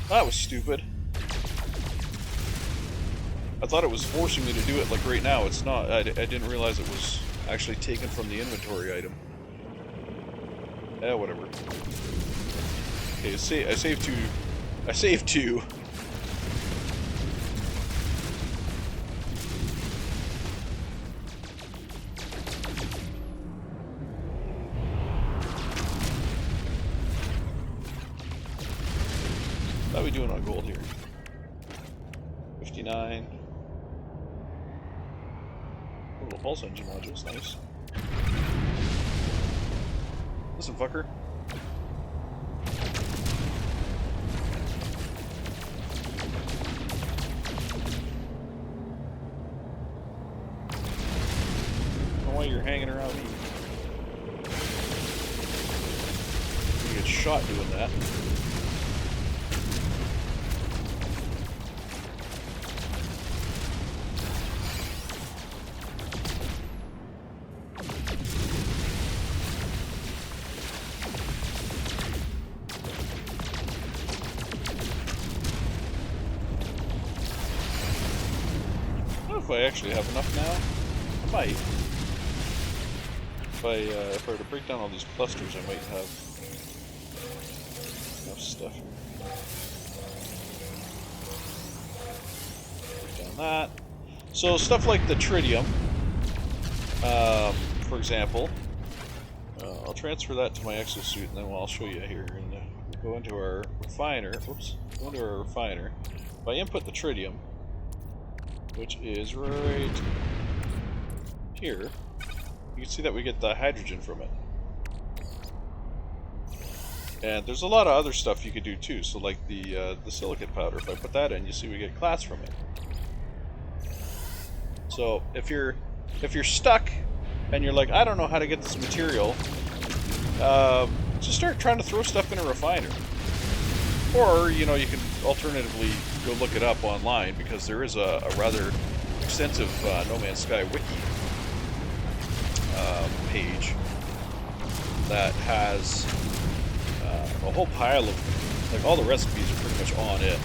That was stupid. I thought it was forcing me to do it like right now. It's not. I didn't realize it was actually taken from the inventory item. Whatever. Okay, I saved two. I saved two. How are we doing on gold here? 59. Oh, little pulse engine modules, nice. Listen, fucker. I don't know why you're hanging around me. You get shot doing that. if I actually have enough now. I might. If I were to break down all these clusters, I might have enough stuff here. Break down that. So stuff like the tritium, for example, I'll transfer that to my exosuit, and then I'll show you here. And go into our refiner. Whoops. Go into our refiner. If I input the tritium, which is right here, you can see that we get the hydrogen from it. And there's a lot of other stuff you could do too. So like the silicate powder, if I put that in, you see we get glass from it. So if you're stuck and you're like, I don't know how to get this material, just start trying to throw stuff in a refiner. Or, you know, you can alternatively go look it up online, because there is a rather extensive No Man's Sky wiki page that has a whole pile of, like, all the recipes are pretty much on it.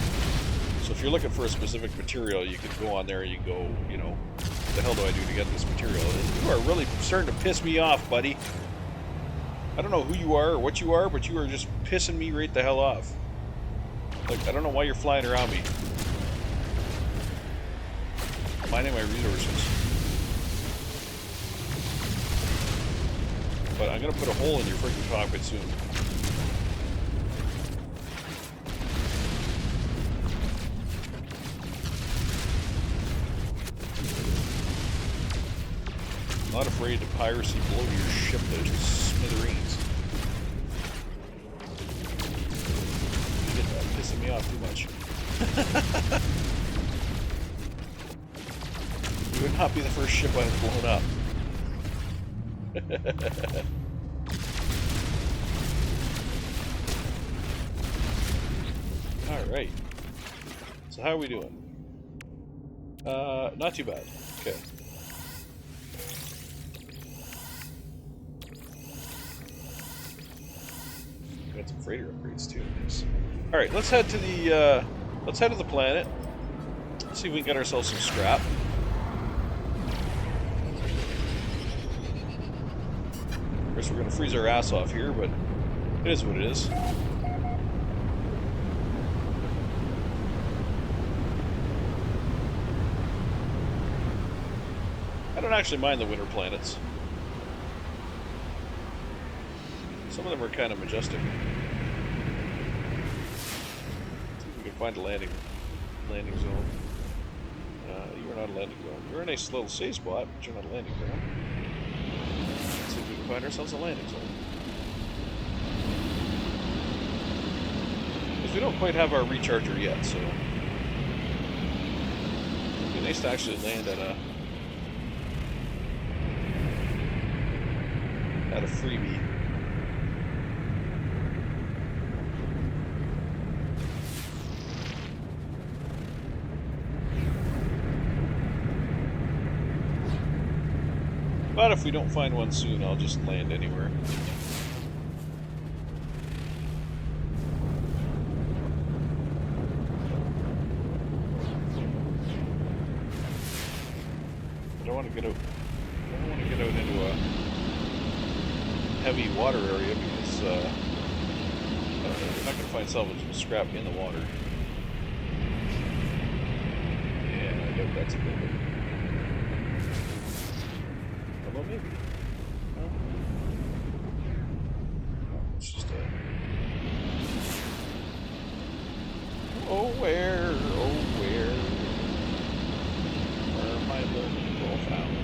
So if you're looking for a specific material, you can go on there and you can go, you know, what the hell do I do to get this material? And you are really starting to piss me off, buddy. I don't know who you are or what you are, but you are just pissing me right the hell off. Like, I don't know why you're flying around me. Mining my resources. But I'm gonna put a hole in your freaking cockpit soon. I'm not afraid to piracy blow your ship to smithereens. You get that pissing me off too much. You would not be the first ship I have blown up. Alright. So how are we doing? Not too bad. Okay. Got some freighter upgrades too. Nice. Alright, let's head to the planet. Let's see if we can get ourselves some scrap. Of course, we're going to freeze our ass off here, but it is what it is. I don't actually mind the winter planets. Some of them are kind of majestic. Let's see if we can find a landing zone. You are not a landing zone. You're a nice little safe spot, but you're not a landing zone. Let's see if we can find ourselves a landing zone. Because we don't quite have our recharger yet, so it'd be nice to actually land at a freebie. But if we don't find one soon, I'll just land anywhere. I don't want to get out into a heavy water area, because I don't know, we're not going to find salvageable scrap in the water. Yeah, I doubt that's a good one. Well, maybe. No. No, it's just a... Oh, where are my little people found?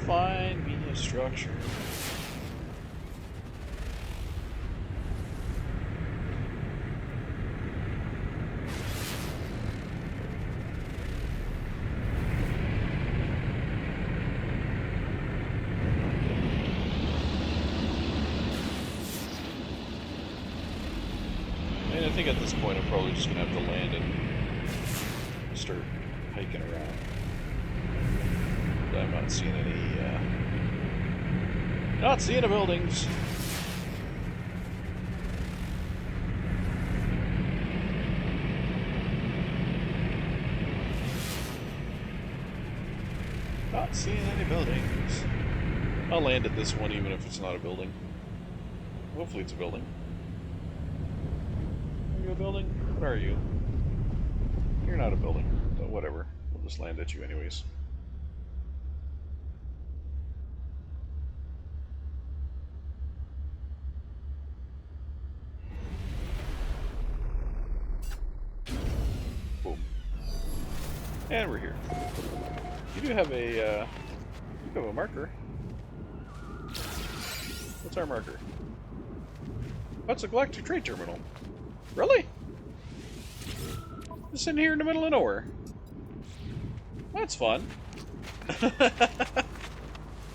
Find me a structure. I think at this point I'm probably just going to have to land and start hiking around. But I'm not seeing any, not seeing the buildings. Not seeing any buildings. I'll land at this one even if it's not a building. Hopefully it's a building. Are you a building? What are you? You're not a building, but whatever. We'll just land at you anyways. Boom. And we're here. You do have a marker. What's our marker? That's a Galactic Trade Terminal. Really? Just in here in the middle of nowhere. That's fun.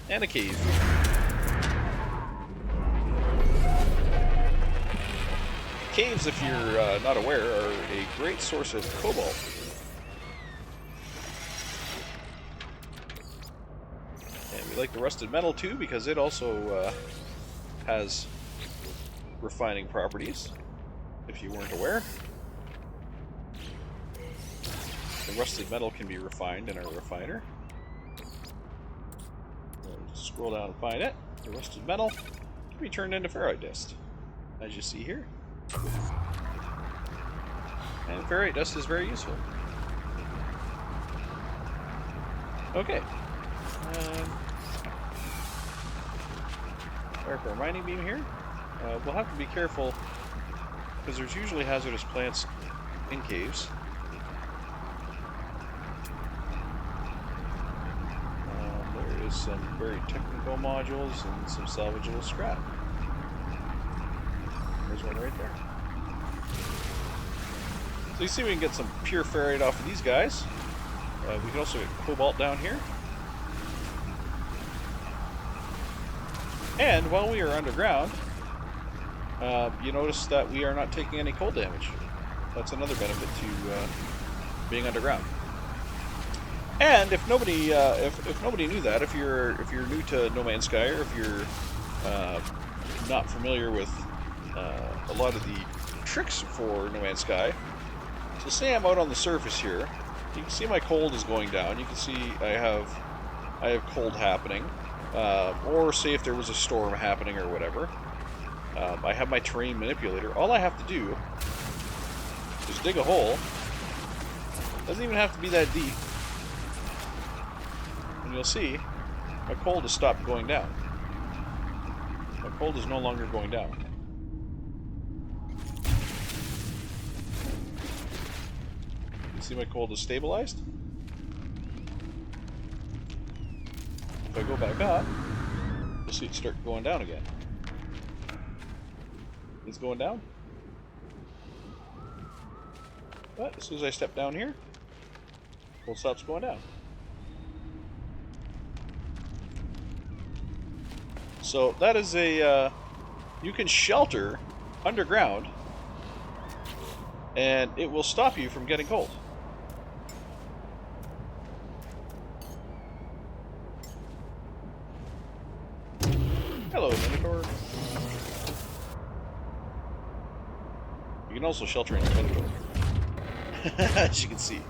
And a cave. Caves, if you're not aware, are a great source of cobalt. And we like the rusted metal too because it also has refining properties, if you weren't aware. The rusted metal can be refined in our refiner. We'll scroll down and find it. The rusted metal can be turned into ferrite dust, as you see here. And ferrite dust is very useful. Okay. Mark our mining beam here. We'll have to be careful because there's usually hazardous plants in caves. There is some very technical modules and some salvageable scrap. There's one right there. So you see we can get some pure ferrite off of these guys. We can also get cobalt down here. And while we are underground, you notice that we are not taking any cold damage. That's another benefit to being underground. And if nobody if nobody knew that, if you're new to No Man's Sky, or if you're not familiar with a lot of the tricks for No Man's Sky, so say I'm out on the surface here. You can see my cold is going down. You can see I have cold happening, or say if there was a storm happening or whatever. I have my terrain manipulator. All I have to do is dig a hole. Doesn't even have to be that deep. And you'll see my cold has stopped going down. My cold is no longer going down. See, my cold is stabilized. If I go back up, you'll see it start going down again. It's going down. But as soon as I step down here, cold stops going down. So that is a, you can shelter underground and it will stop you from getting cold. Hello, Minotaur. You can also shelter in your Minotaur, as you can see.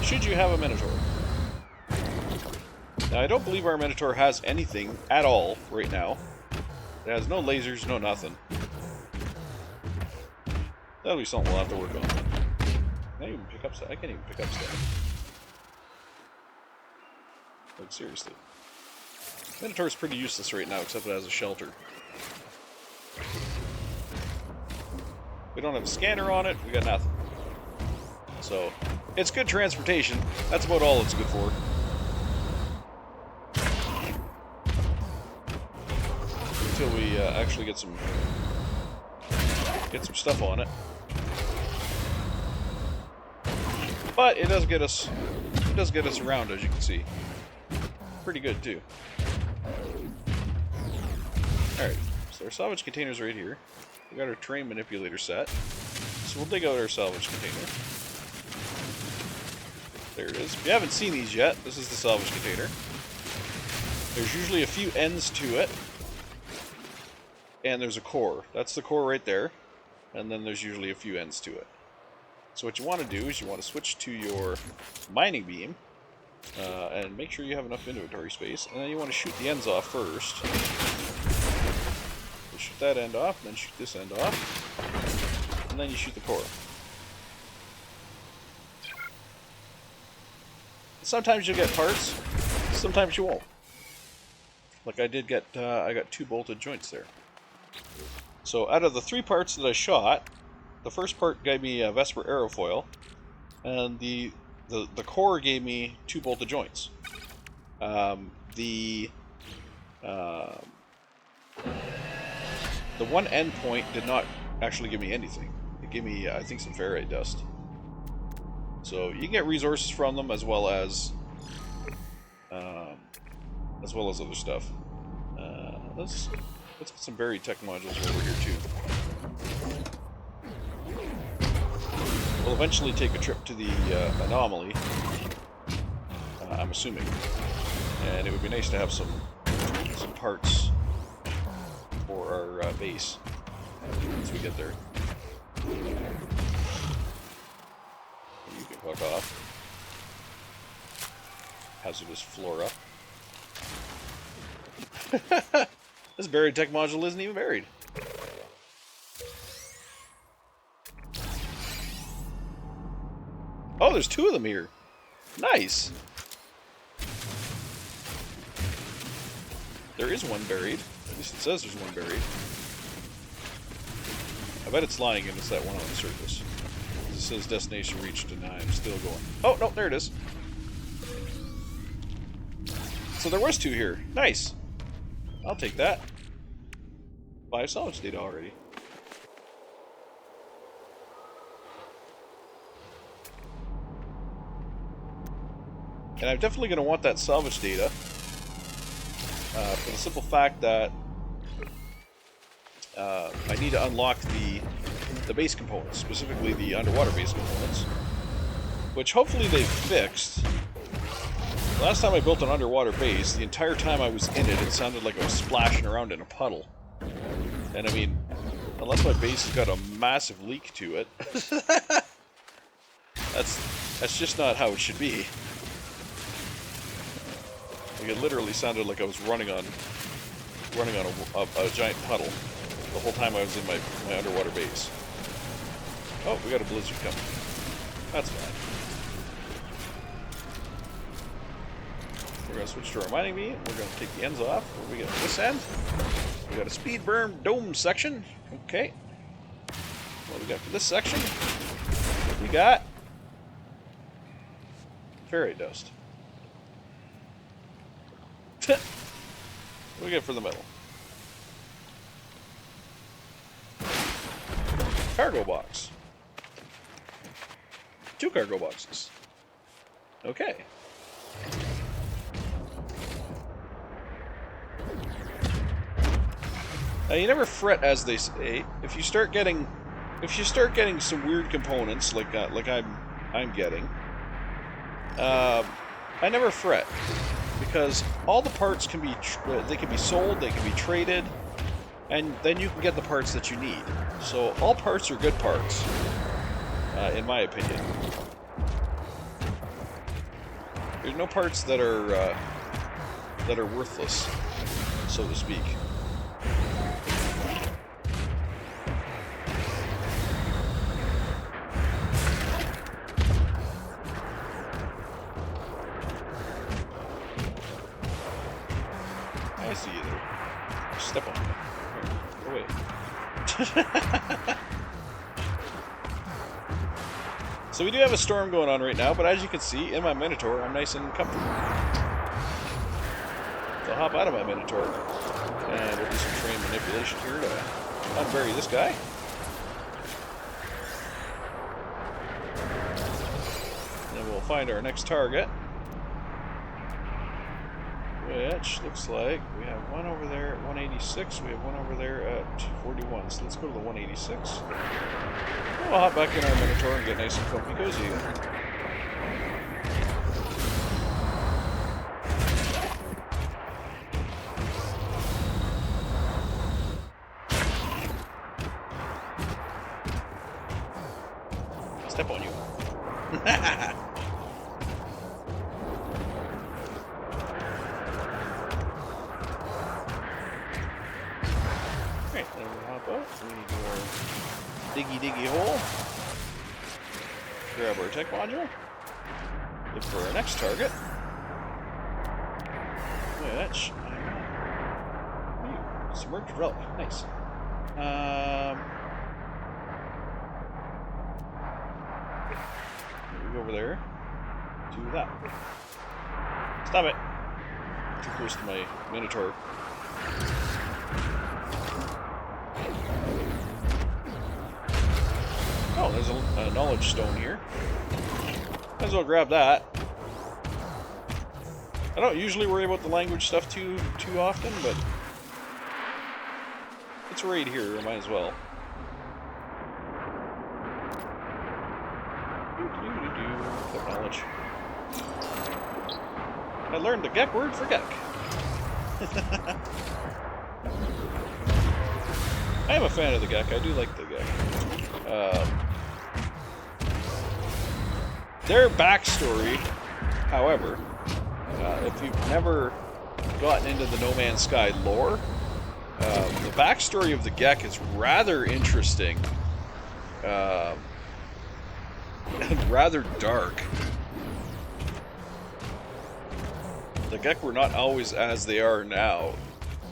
Should you have a Minotaur? Now, I don't believe our Minotaur has anything at all right now. It has no lasers, no nothing. That'll be something we'll have to work on. Can I even pick up stuff? I can't even pick up stuff. Like, seriously. Minotaur's pretty useless right now, except it has a shelter. We don't have a scanner on it, we got nothing. So, it's good transportation. That's about all it's good for. Until we actually get some stuff on it. But it does get us around, as you can see. Pretty good too. Alright, so our salvage container's right here. We got our terrain manipulator set. So we'll dig out our salvage container. There it is. If you haven't seen these yet, this is the salvage container. There's usually a few ends to it. And there's a core. That's the core right there. And then there's usually a few ends to it. So what you want to do is you want to switch to your mining beam, and make sure you have enough inventory space, and then you want to shoot the ends off first. So shoot that end off, and then shoot this end off, and then you shoot the core. Sometimes you'll get parts, sometimes you won't. Like I did get, I got 2 bolted joints there. So out of the 3 parts that I shot, the first part gave me a Vesper aerofoil, and the core gave me 2 bolted joints. The one end point did not actually give me anything. It gave me, I think, some ferrite dust. So you can get resources from them as well as other stuff. Let's get some buried tech modules over here too. We'll eventually take a trip to the anomaly, I'm assuming, and it would be nice to have some parts for our base once we get there. You can fuck off. Hazardous flora. This buried tech module isn't even buried. Oh, there's 2 of them here. Nice. There is one buried. At least it says there's one buried. I bet it's lying and it's that one on the surface. It says destination reached and I'm still going. Oh, no, there it is. So there was 2 here. Nice. I'll take that. 5 salvage data already. And I'm definitely going to want that salvage data for the simple fact that I need to unlock the base components, specifically the underwater base components, which hopefully they've fixed. Last time I built an underwater base, the entire time I was in it, it sounded like I was splashing around in a puddle. And I mean, unless my base has got a massive leak to it, that's just not how it should be. Like it literally sounded like I was running on a giant puddle the whole time I was in my underwater base. Oh, we got a blizzard coming. That's fine. We're going to switch to our mining beam. We're going to take the ends off. What do we got this end? We got a speed berm dome section. Okay. What do we got for this section? We got ferrite dust. What do we get for the metal? Cargo box. 2 cargo boxes. Okay. Now you never fret, as they say. If you start getting some weird components like I'm getting, I never fret, because all the parts can be sold, they can be traded, and then you can get the parts that you need. So all parts are good parts, in my opinion. There's no parts that are worthless, so to speak. I see you there. Step on me. Go away. So we do have a storm going on right now, but as you can see, in my Minotaur, I'm nice and comfortable. So I'll hop out of my Minotaur, and we'll do some train manipulation here to unbury this guy. And then we'll find our next target, which looks like we have one over there at 186, we have one over there at 241, so let's go to the 186. We'll hop back in our Minotaur and get nice and comfy cozy again. Step on you. Alright, then we hop out. We need to do our diggy hole. Grab our tech module. Look for our next target. Look at that. Submerged relic. Nice. Move over there to that. Stop it. Too close to my Minotaur. Oh, there's a knowledge stone here. Might as well grab that. I don't usually worry about the language stuff too often, but it's right here. I might as well. Quick knowledge. I learned the Gek word for Gek. I am a fan of the Gek. I do like the Gek. Their backstory, however, if you've never gotten into the No Man's Sky lore, the backstory of the Gek is rather interesting and rather dark. The Gek were not always as they are now.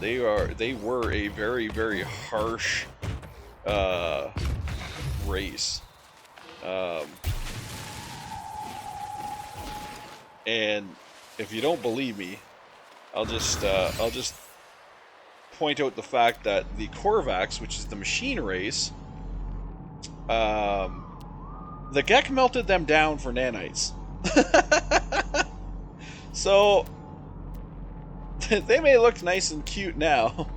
They were a very, very harsh race. And if you don't believe me, I'll just point out the fact that the Korvax, which is the machine race, the Gek melted them down for nanites. So they may look nice and cute now,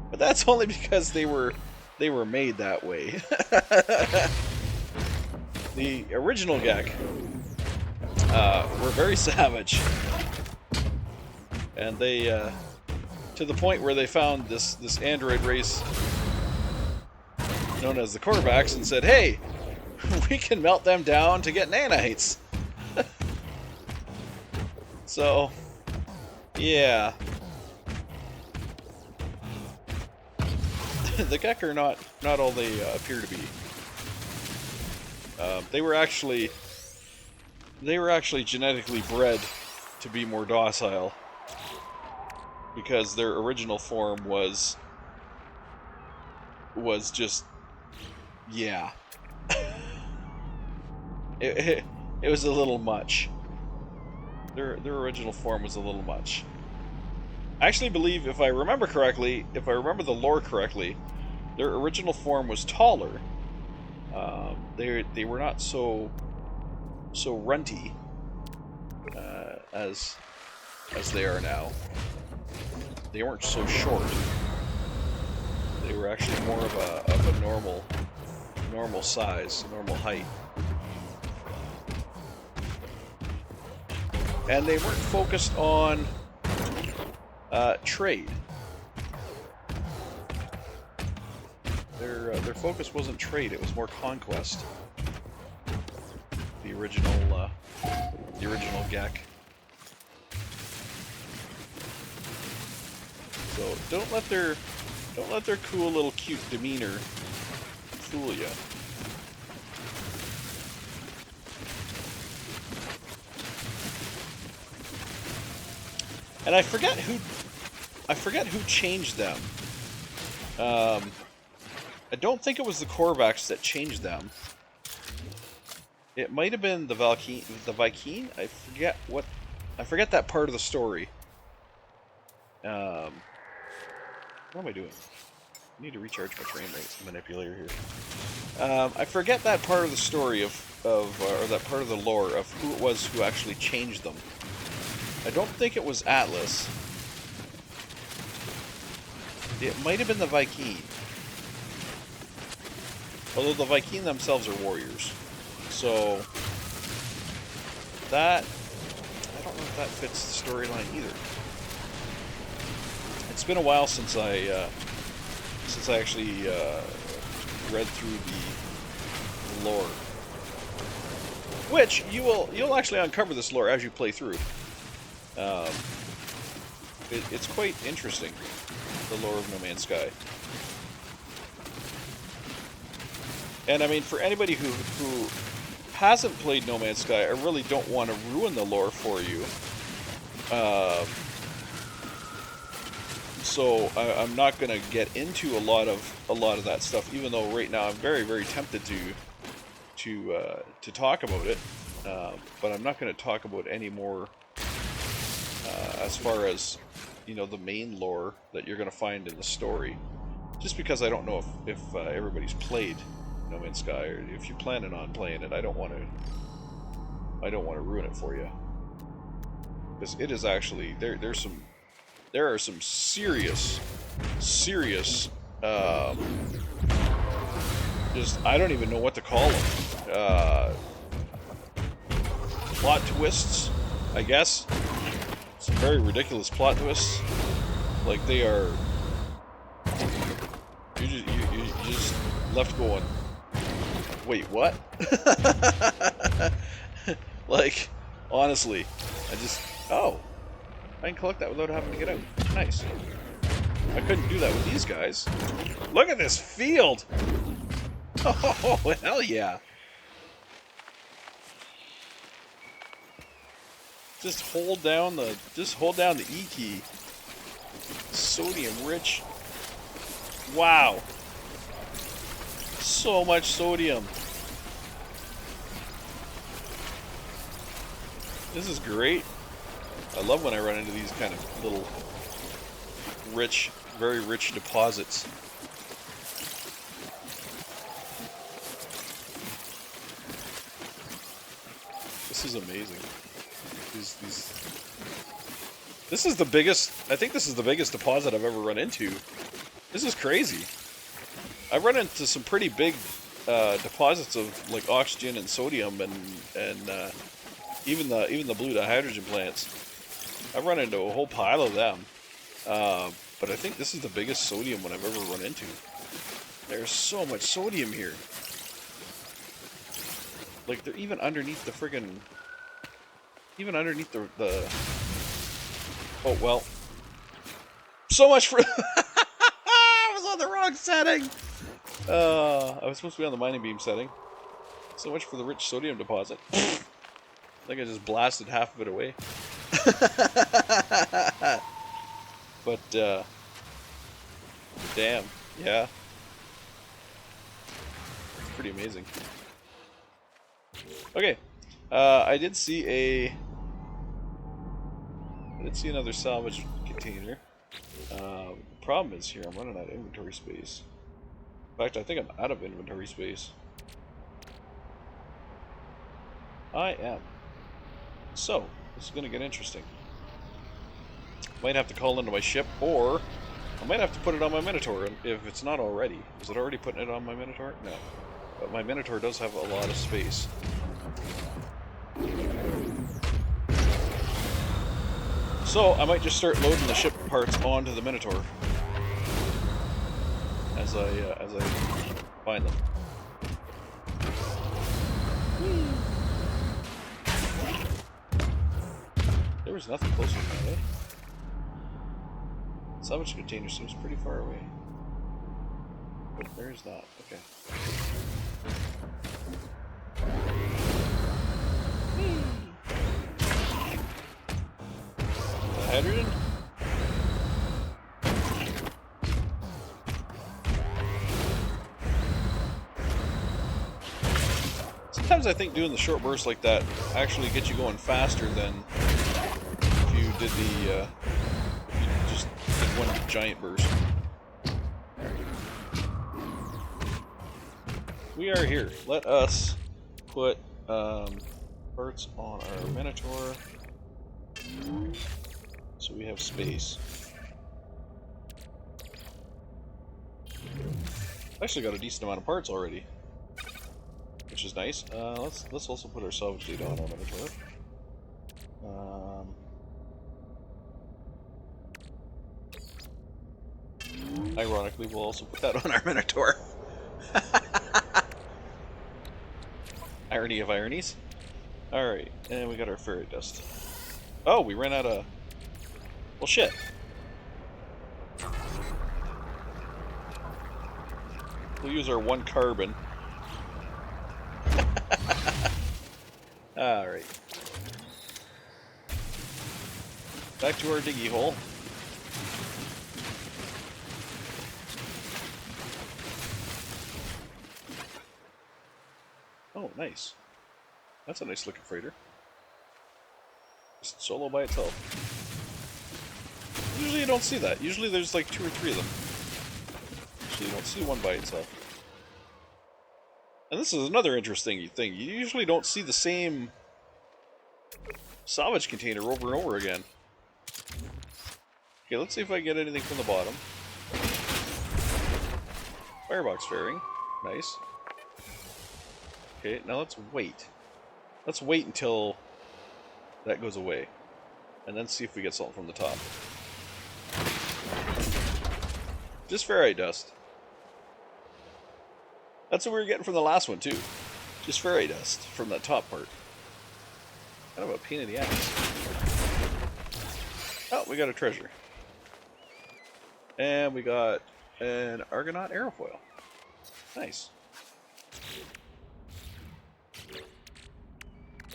but that's only because they were made that way. The original Gek were very savage, and they to the point where they found this android race known as the Korvax and said, "Hey, we can melt them down to get nanites." So, yeah. The Gek are not all they appear to be. They were actually genetically bred to be more docile, because their original form was just, yeah. It was a little much. Their original form was a little much. I actually believe, if I remember the lore correctly, their original form was taller. They were not so runty as they are now. They weren't so short. They were actually more of a normal size, normal height. And they weren't focused on trade. Their focus wasn't trade; it was more conquest. The original Gek. So don't let their cool little cute demeanor fool you. And I forget who changed them. I don't think it was the Korvax that changed them. It might have been the Vy'keen. I forget that part of the story. What am I doing? I need to recharge my frame rate manipulator here. I forget that part of the story or that part of the lore of who it was who actually changed them. I don't think it was Atlas. It might have been the Vy'keen. Although the Vy'keen themselves are warriors. So that, I don't know if that fits the storyline either. It's been a while since I actually read through the lore. which you'll actually uncover this lore as you play through. It's quite interesting, the lore of No Man's Sky. And I mean, for anybody who hasn't played No Man's Sky, I really don't want to ruin the lore for you. So I'm not going to get into a lot of that stuff, even though right now I'm very, very tempted to talk about it. But I'm not going to talk about any more as far as, you know, the main lore that you're going to find in the story. Just because I don't know if everybody's played No Man's Sky, or if you're planning on playing it. I don't want to ruin it for you, because it is actually there are some serious just, I don't even know what to call them, plot twists, I guess. Some very ridiculous plot twists. Like, they are, you just left going, wait, what? Like, honestly, oh, I can collect that without having to get out. Nice. I couldn't do that with these guys. Look at this field! Oh, hell yeah. Just hold down the E key. Sodium rich. Wow. So much sodium. This is great. I love when I run into these kind of little rich, very rich deposits. This is amazing. This is the biggest, I think this is the biggest deposit I've ever run into. This is crazy. I've run into some pretty big deposits of like oxygen and sodium and even the blue dihydrogen plants. I've run into a whole pile of them. But I think this is the biggest sodium one I've ever run into. There's so much sodium here. Like, they're even underneath the friggin'... Even underneath the... Oh, well. So much for... I was on the wrong setting! I was supposed to be on the mining beam setting. So much for the rich sodium deposit. I think I just blasted half of it away. But, damn, yeah. It's pretty amazing. Okay, I did see another salvage container. The problem is here, I'm running out of inventory space. In fact, I think I'm out of inventory space. I am. So, this is going to get interesting. Might have to call into my ship, or I might have to put it on my Minotaur if it's not already. Is it already putting it on my Minotaur? No. But my Minotaur does have a lot of space. So I might just start loading the ship parts onto the Minotaur as I find them. There was nothing closer to that, eh? Salvage container seems pretty far away. But there is not. Okay. Hydrogen? Sometimes I think doing the short bursts like that actually gets you going faster than if you did the if you just did one giant burst. We are here. Let us put parts on our Minotaur so we have space. Actually got a decent amount of parts already, which is nice. Let's also put our salvage data on our Minotaur. Ironically, we'll also put that on our Minotaur. irony of ironies. Alright, and we got our ferrite dust. Oh, we ran out of... Well, shit. We'll use our 1 carbon. Alright. Back to our diggy hole. Oh, nice. That's a nice looking freighter. Just solo by itself. Usually you don't see that. Usually there's like 2 or 3 of them. Usually you don't see one by itself. And this is another interesting thing. You usually don't see the same salvage container over and over again. Okay, let's see if I get anything from the bottom. Firebox fairing. Nice. Okay, now let's wait. Let's wait until that goes away. And then see if we get something from the top. Just ferrite dust. That's what we were getting from the last one, too. Just ferrite dust from that top part. Kind of a pain in the ass. Oh, we got a treasure. And we got an Argonaut aerofoil. Nice.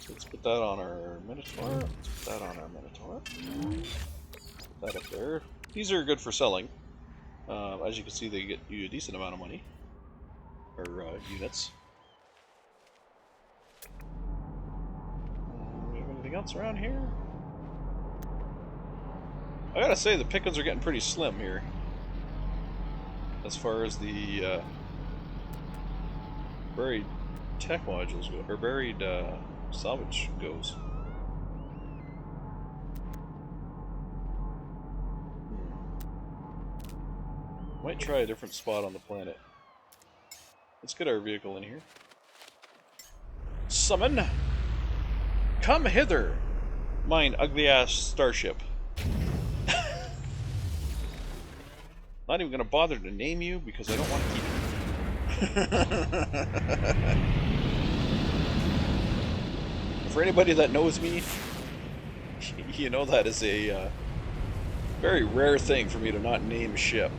Let's put that on our Minotaur. Let's put that on our Minotaur. Put that up there. These are good for selling. As you can see, they get you a decent amount of money. Or units. We have anything else around here? I gotta say, the pickings are getting pretty slim here. As far as the buried tech modules go, or buried salvage goes. Might try a different spot on the planet. Let's get our vehicle in here. Summon! Come hither, mine ugly-ass starship. Not even gonna bother to name you because I don't want to keep you. For anybody that knows me, you know that is a very rare thing for me to not name a ship.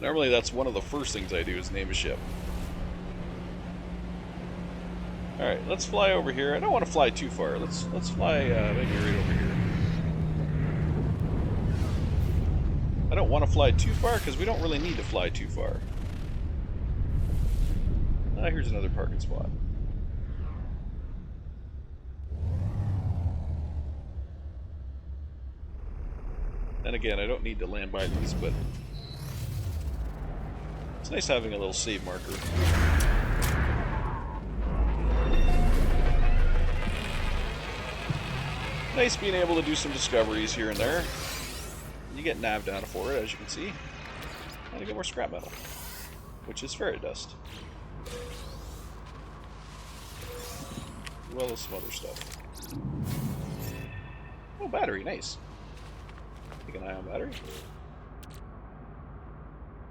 Normally that's one of the first things I do is name a ship. Alright, let's fly over here. I don't want to fly too far. Let's fly maybe right over here. I don't want to fly too far because we don't really need to fly too far. Ah, here's another parking spot. And again, I don't need to land by these, but it's nice having a little save marker. Nice being able to do some discoveries here and there. You get nav data for it, as you can see. And you get more scrap metal, which is ferrite dust. As well as some other stuff. Oh, battery, nice. Take an eye on battery.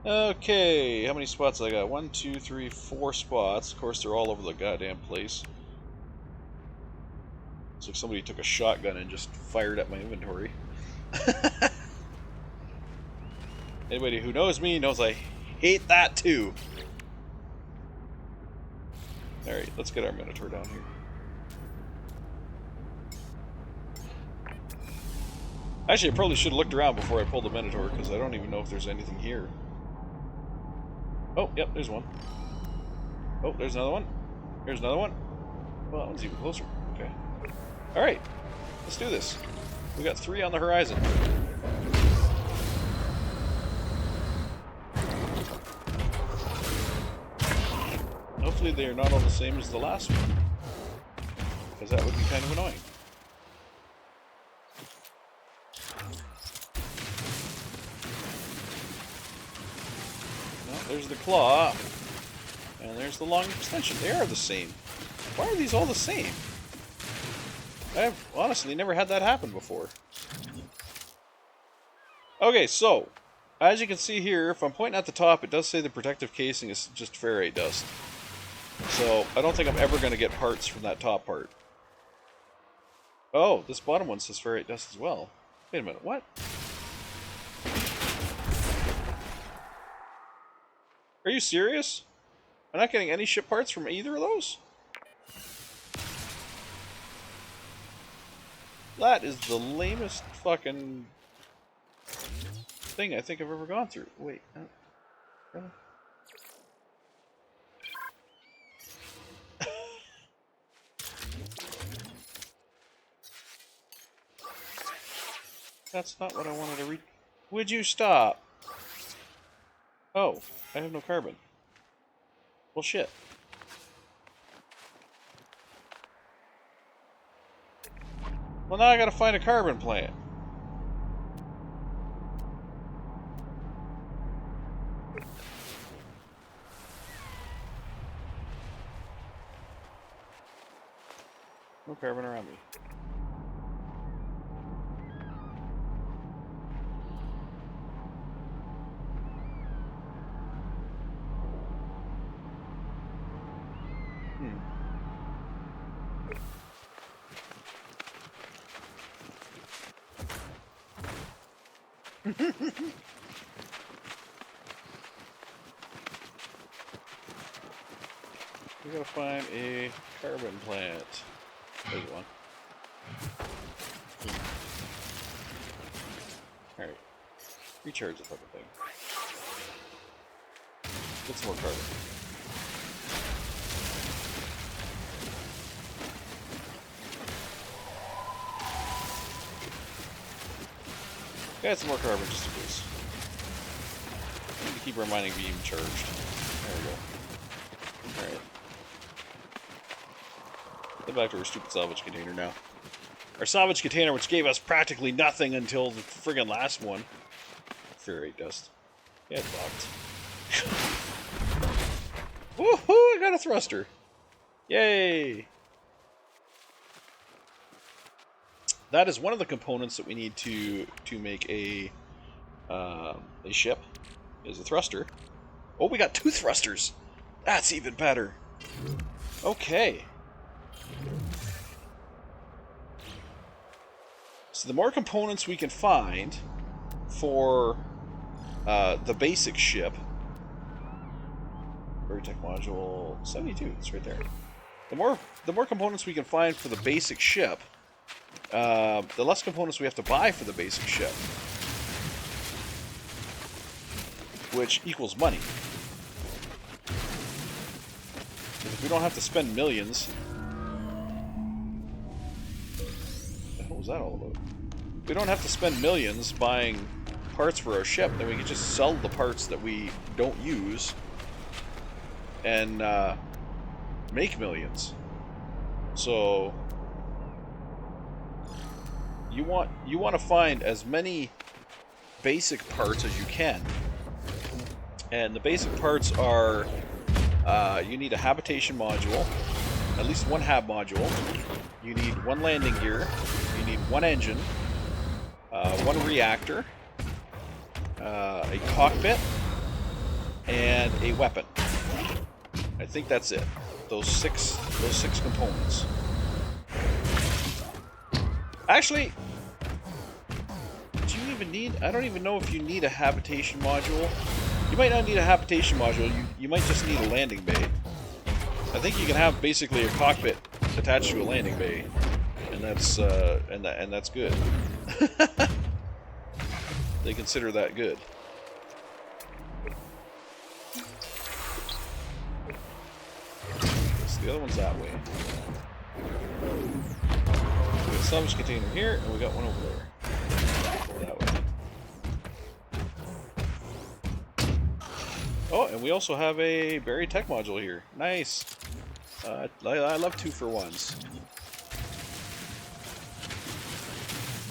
Okay, how many spots I got? 1, 2, 3, 4 spots. Of course, they're all over the goddamn place. Looks like somebody took a shotgun and just fired at my inventory. Anybody who knows me knows I hate that too. Alright, let's get our Minotaur down here. Actually, I probably should have looked around before I pulled the Minotaur, because I don't even know if there's anything here. Oh, yep, there's one. Oh, there's another one. Here's another one. Well, that one's even closer. Okay. Alright, let's do this. We got 3 on the horizon. Hopefully they are not all the same as the last one, because that would be kind of annoying. Well, there's the claw, and there's the long extension. They are the same. Why are these all the same? I've honestly never had that happen before. Okay, so, as you can see here, if I'm pointing at the top, it does say the protective casing is just ferrite dust. So I don't think I'm ever going to get parts from that top part. Oh, this bottom one says ferrite dust as well. Wait a minute, what? Are you serious? I'm not getting any ship parts from either of those? That is the lamest fucking thing I think I've ever gone through. Wait, really? That's not what I wanted to read. Would you stop? Oh, I have no carbon. Well, shit. Well, now I gotta find a carbon plant. No carbon around me. We gotta find a carbon plant. There's one. Alright. Recharge the fucking thing. Get some more carbon. Got some more carbon just in case. Need to keep our mining beam charged. There we go. Alright. Get back to our stupid salvage container now. Our salvage container, which gave us practically nothing until the friggin' last one. Ferrite dust. Get fucked. Woohoo! I got a thruster. Yay! That is one of the components that we need to make a ship. Is a thruster. Oh, we got 2 thrusters. That's even better. Okay. So the more components we can find for the basic ship. Tech module 72. It's right there. The more components we can find for the basic ship, the less components we have to buy for the basic ship, which equals money. Because if we don't have to spend millions, what the hell was that all about? If we don't have to spend millions buying parts for our ship, then we can just sell the parts that we don't use and make millions. So you want to find as many basic parts as you can, and the basic parts are you need a habitation module, at least 1 hab module. You need 1 landing gear. You need 1 engine, 1 reactor, a cockpit, and a weapon. I think that's it. Those six components. Actually, do you even need? I don't even know if you need a habitation module. You might not need a habitation module. You might just need a landing bay. I think you can have basically a cockpit attached to a landing bay, and that's and that's good. They consider that good. The other one's that way. We got a salvage container here, and we got one over there. That way. Oh, and we also have a buried tech module here. Nice. I love 2-for-1s.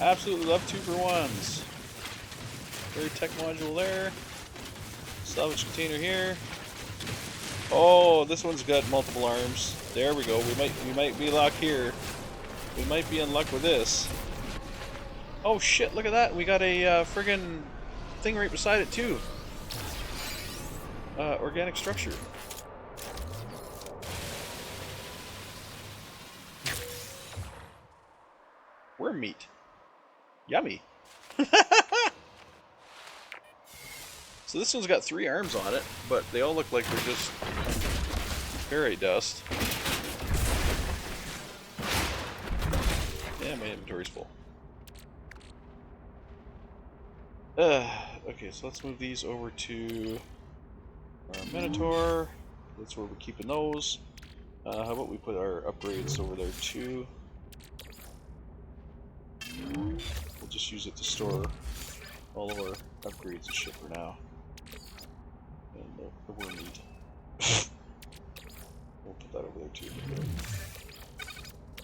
Absolutely love 2-for-1s. Buried tech module there. Salvage container here. Oh, this one's got multiple arms. There we go. We might be luck here. We might be in luck with this. Oh shit! Look at that. We got a friggin' thing right beside it too. Organic structure. worm meat. Yummy. So this one's got 3 arms on it, but they all look like they're just fairy dust. Yeah, my inventory's full. Okay, so let's move these over to our Minotaur. That's where we're keeping those. How about we put our upgrades over there too? We'll just use it to store all of our upgrades and shit for now. And the worm meat. We'll put that over there too.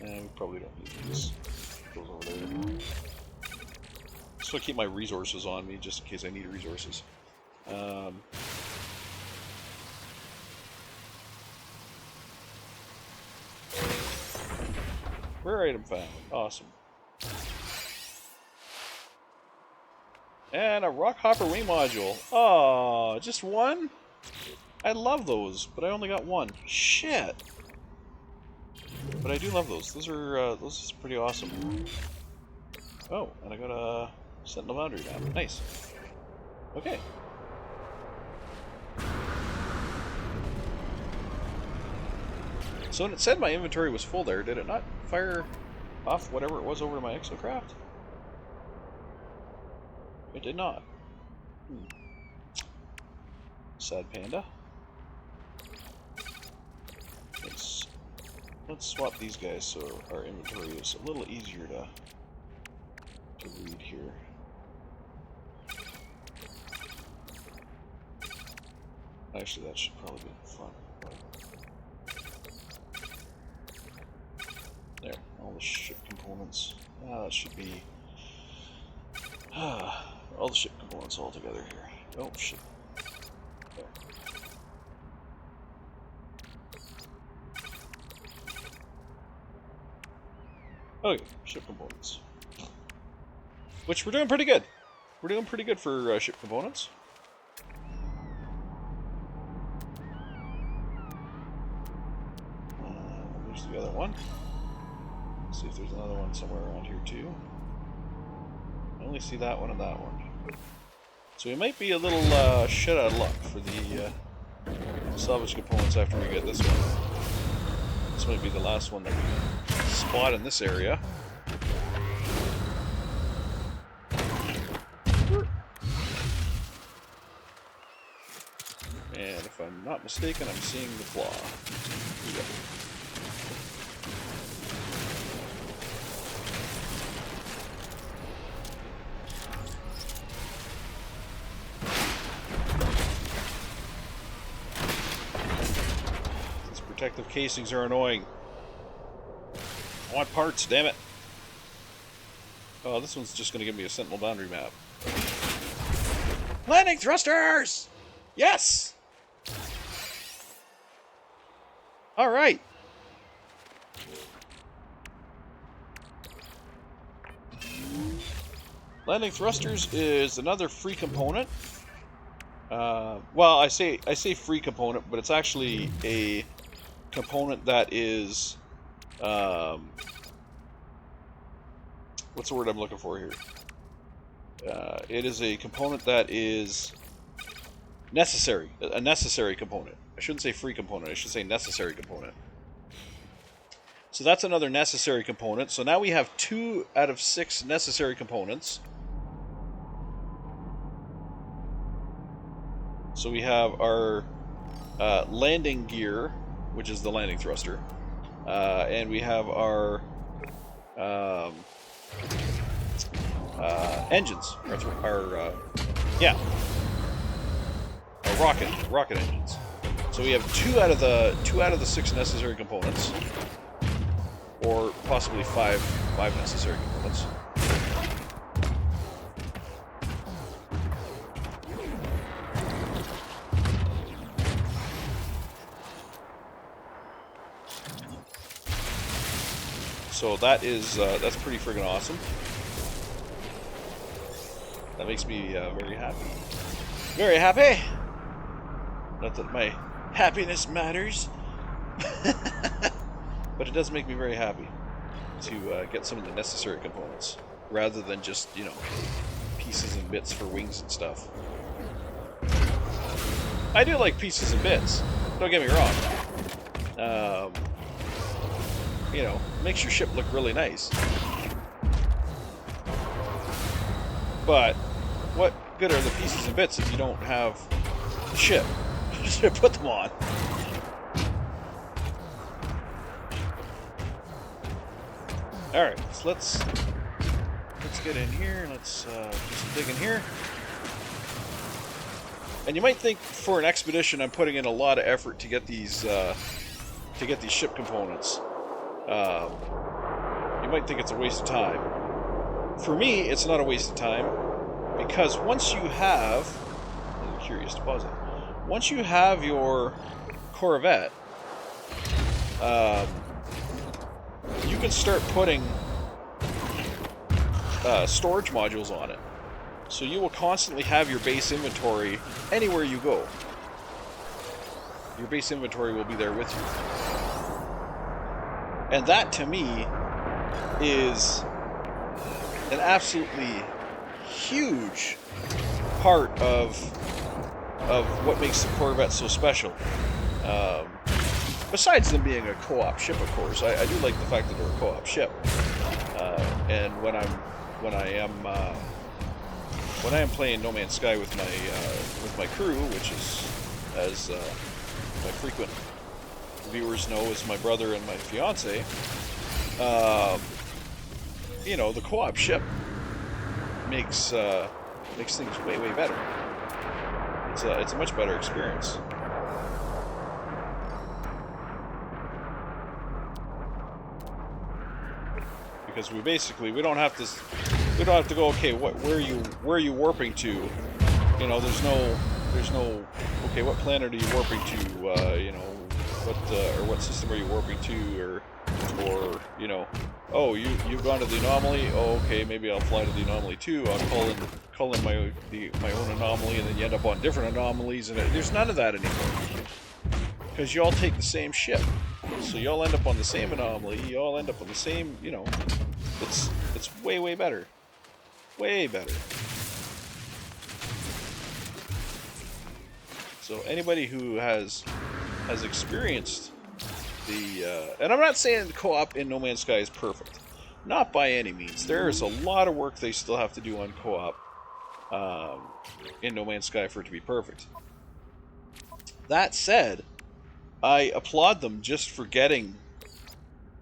And we probably don't need these. Those over there. So I keep my resources on me just in case I need resources. Rare item found. Awesome. And a rock hopper wing module. Oh, just one? I love those, but I only got one. Shit. But I do love those. Those are pretty awesome. Oh, and I got a Sentinel Boundary map. Nice. Okay. So when it said my inventory was full there, did it not fire off whatever it was over to my exocraft? It did not. Sad panda. Let's swap these guys so our inventory is a little easier to read here. Actually, that should probably be fun. There, all the ship components. That should be all the ship components all together here. Oh shit. There. Okay, ship components. Which we're doing pretty good. We're doing pretty good for ship components. There's the other one. Let's see if there's another one somewhere around here too. I only see that one and that one. So we might be a little shit out of luck for the salvage components after we get this one. This might be the last one that we spot in this area. And if I'm not mistaken, I'm seeing the claw. Yep. These protective casings are annoying. I want parts, damn it. Oh, this one's just going to give me a Sentinel Boundary map. Landing thrusters! Yes! Alright. Landing thrusters is another free component. Well, I say free component, but it's actually a component that is what's the word I'm looking for here? It is a component that is necessary, a necessary component. I shouldn't say free component, I should say necessary component. So that's another necessary component. So now we have 2 out of 6 necessary components. So we have our landing gear, which is the landing thruster, and we have our engines, our rocket engines. So we have 2 out of the 6 necessary components, or possibly 5 necessary components. So that is that's pretty friggin' awesome. That makes me very happy. Very happy. Not that my happiness matters, but it does make me very happy. get some of the necessary components, rather than just, you know, pieces and bits for wings and stuff. I do like pieces and bits, don't get me wrong. You know, makes your ship look really nice. But what good are the pieces and bits if you don't have the ship to put them on? Alright, so let's get in here. Let's do some digging here. And you might think for an expedition I'm putting in a lot of effort to get these ship components. You might think it's a waste of time. For me, it's not a waste of time, because once you have, I'm curious to pause it. Once you have your Corvette, you can start putting storage modules on it. So you will constantly have your base inventory anywhere you go. Your base inventory will be there with you. And that, to me, is an absolutely huge part of what makes the Corvette so special. Besides them being a co-op ship, of course, I do like the fact that they're a co-op ship. And when I am playing No Man's Sky with my crew, which is, as my frequent viewers know, is my brother and my fiance, you know, the co-op ship makes things way better. It's a much better experience. Because we don't have to go, okay, where are you warping to? You know, there's no okay, what planet are you warping to? You know, what system are you warping to, or you know, oh, you've gone to the anomaly. Oh, okay, maybe I'll fly to the anomaly too. I'll call in my own anomaly, and then you end up on different anomalies, and there's none of that anymore. Because you all take the same ship, so you all end up on the same anomaly. You all end up on the same, you know. It's way better, way better. So anybody who has experienced and I'm not saying the co-op in No Man's Sky is perfect, not by any means. There is a lot of work they still have to do on co-op in No Man's Sky for it to be perfect. That said, I applaud them just for getting,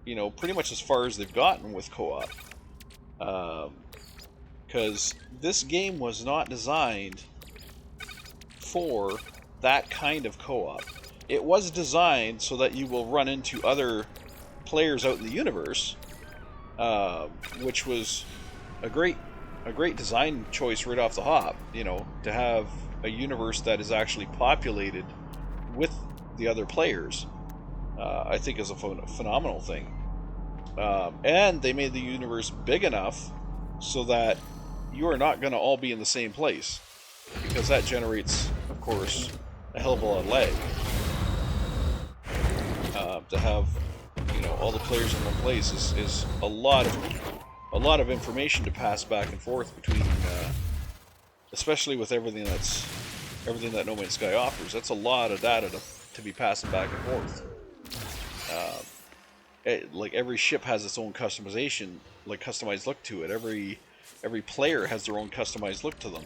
you know, pretty much as far as they've gotten with co-op. Because this game was not designed for that kind of co-op. It was designed so that you will run into other players out in the universe, which was a great design choice right off the hop. You know, to have a universe that is actually populated with the other players, I think is a phenomenal thing. And they made the universe big enough so that you are not going to all be in the same place, because that generates, of course, a hell of a lot of lag. To have, you know, all the players in one place is a lot of information to pass back and forth between, especially with everything that No Man's Sky offers. That's a lot of data to be passing back and forth. Like every ship has its own customization, like customized look to it. Every player has their own customized look to them.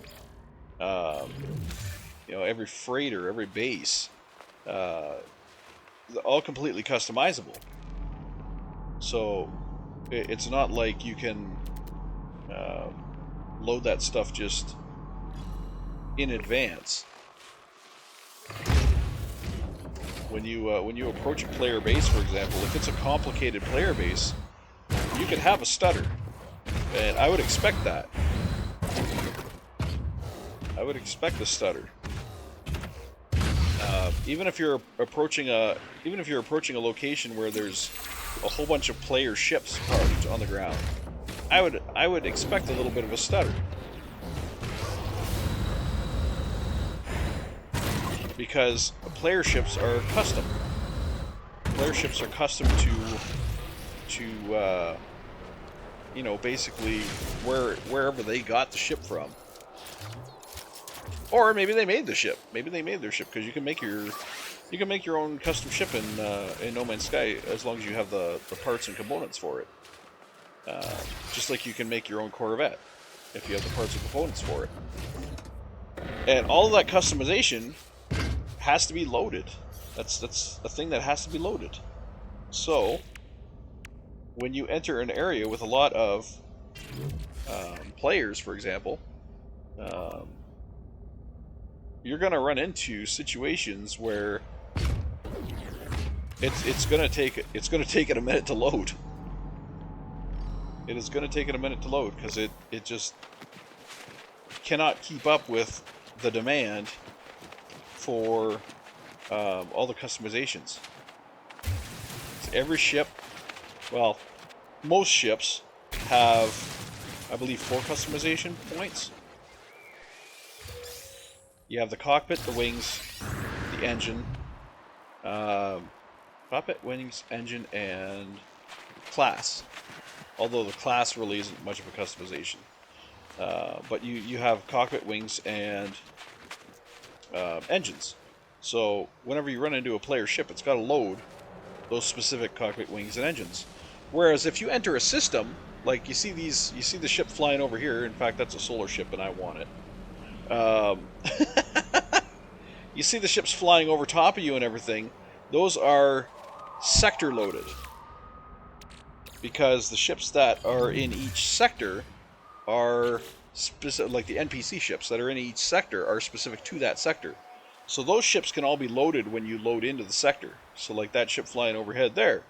You know, every freighter, every base, all completely customizable. So it's not like you can load that stuff just in advance. When you approach a player base, for example, if it's a complicated player base, you could have a stutter, and I would expect that. I would expect a stutter. Even if you're approaching a location where there's a whole bunch of player ships parked on the ground, I would expect a little bit of a stutter. Because player ships are custom. Player ships are custom to you know, basically wherever they got the ship from. Or maybe they made the ship. Maybe they made their ship, because you can make your own custom ship in No Man's Sky as long as you have the parts and components for it. Just like you can make your own Corvette if you have the parts and components for it. And all of that customization has to be loaded. That's a thing that has to be loaded. So when you enter an area with a lot of players, for example, you're going to run into situations where it's going to take it a minute to load. It is going to take it a minute to load, because it just cannot keep up with the demand for all the customizations. So every ship, well, most ships have, I believe, 4 customization points. You have the cockpit, the wings, the engine, cockpit, wings, engine, and class. Although the class really isn't much of a customization. But you have cockpit, wings, and engines. So whenever you run into a player ship, it's got to load those specific cockpit, wings, and engines. Whereas if you enter a system, like you see the ship flying over here. In fact, that's a solar ship, and I want it. You see the ships flying over top of you and everything. Those are sector loaded, because the ships that are in each sector are specific, like the NPC ships that are in each sector are specific to that sector. So those ships can all be loaded when you load into the sector. So like that ship flying overhead there,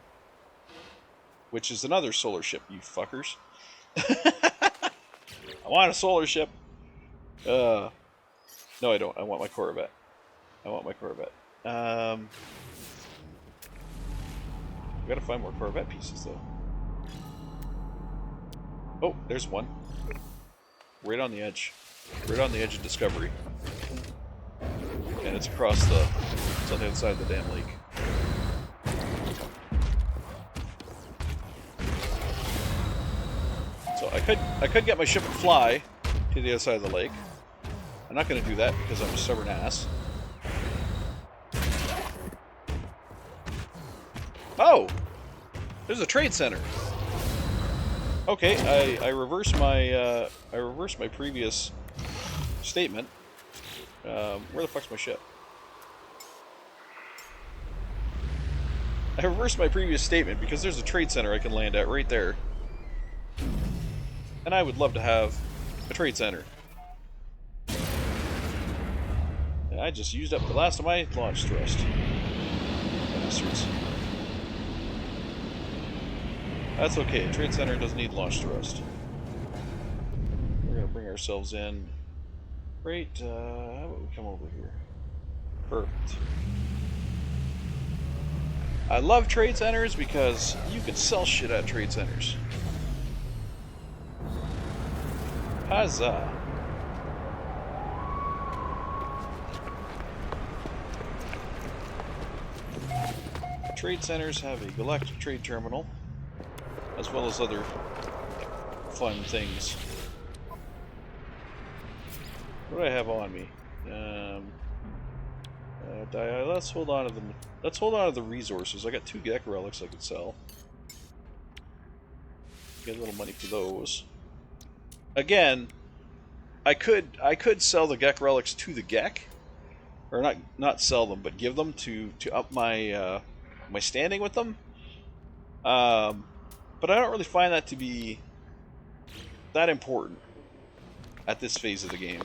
which is another solar ship, you fuckers. I want a solar ship. No, I don't. I want my Corvette. I gotta find more Corvette pieces, though. Oh, there's one. Right on the edge. Right on the edge of Discovery. And it's across it's on the other side of the damn lake. So I could get my ship and fly to the other side of the lake. I'm not going to do that because I'm a stubborn ass. Oh! There's a trade center. Okay, I reversed my previous statement. Where the fuck's my ship? I reversed my previous statement because there's a trade center I can land at right there. And I would love to have a trade center. And I just used up the last of my launch thrust. Bastards. That's okay, a trade center doesn't need launch thrust. We're gonna bring ourselves in. Great, how about we come over here? Perfect. I love trade centers because you can sell shit at trade centers. Huzzah. Trade centers have a galactic trade terminal, as well as other fun things. What do I have on me? Let's hold on to them. Let's hold on to the resources. I got 2 Gek relics I could sell. Get a little money for those. Again, I could sell the Gek relics to the Gek, or not sell them, but give them to up my my standing with them. But I don't really find that to be that important at this phase of the game.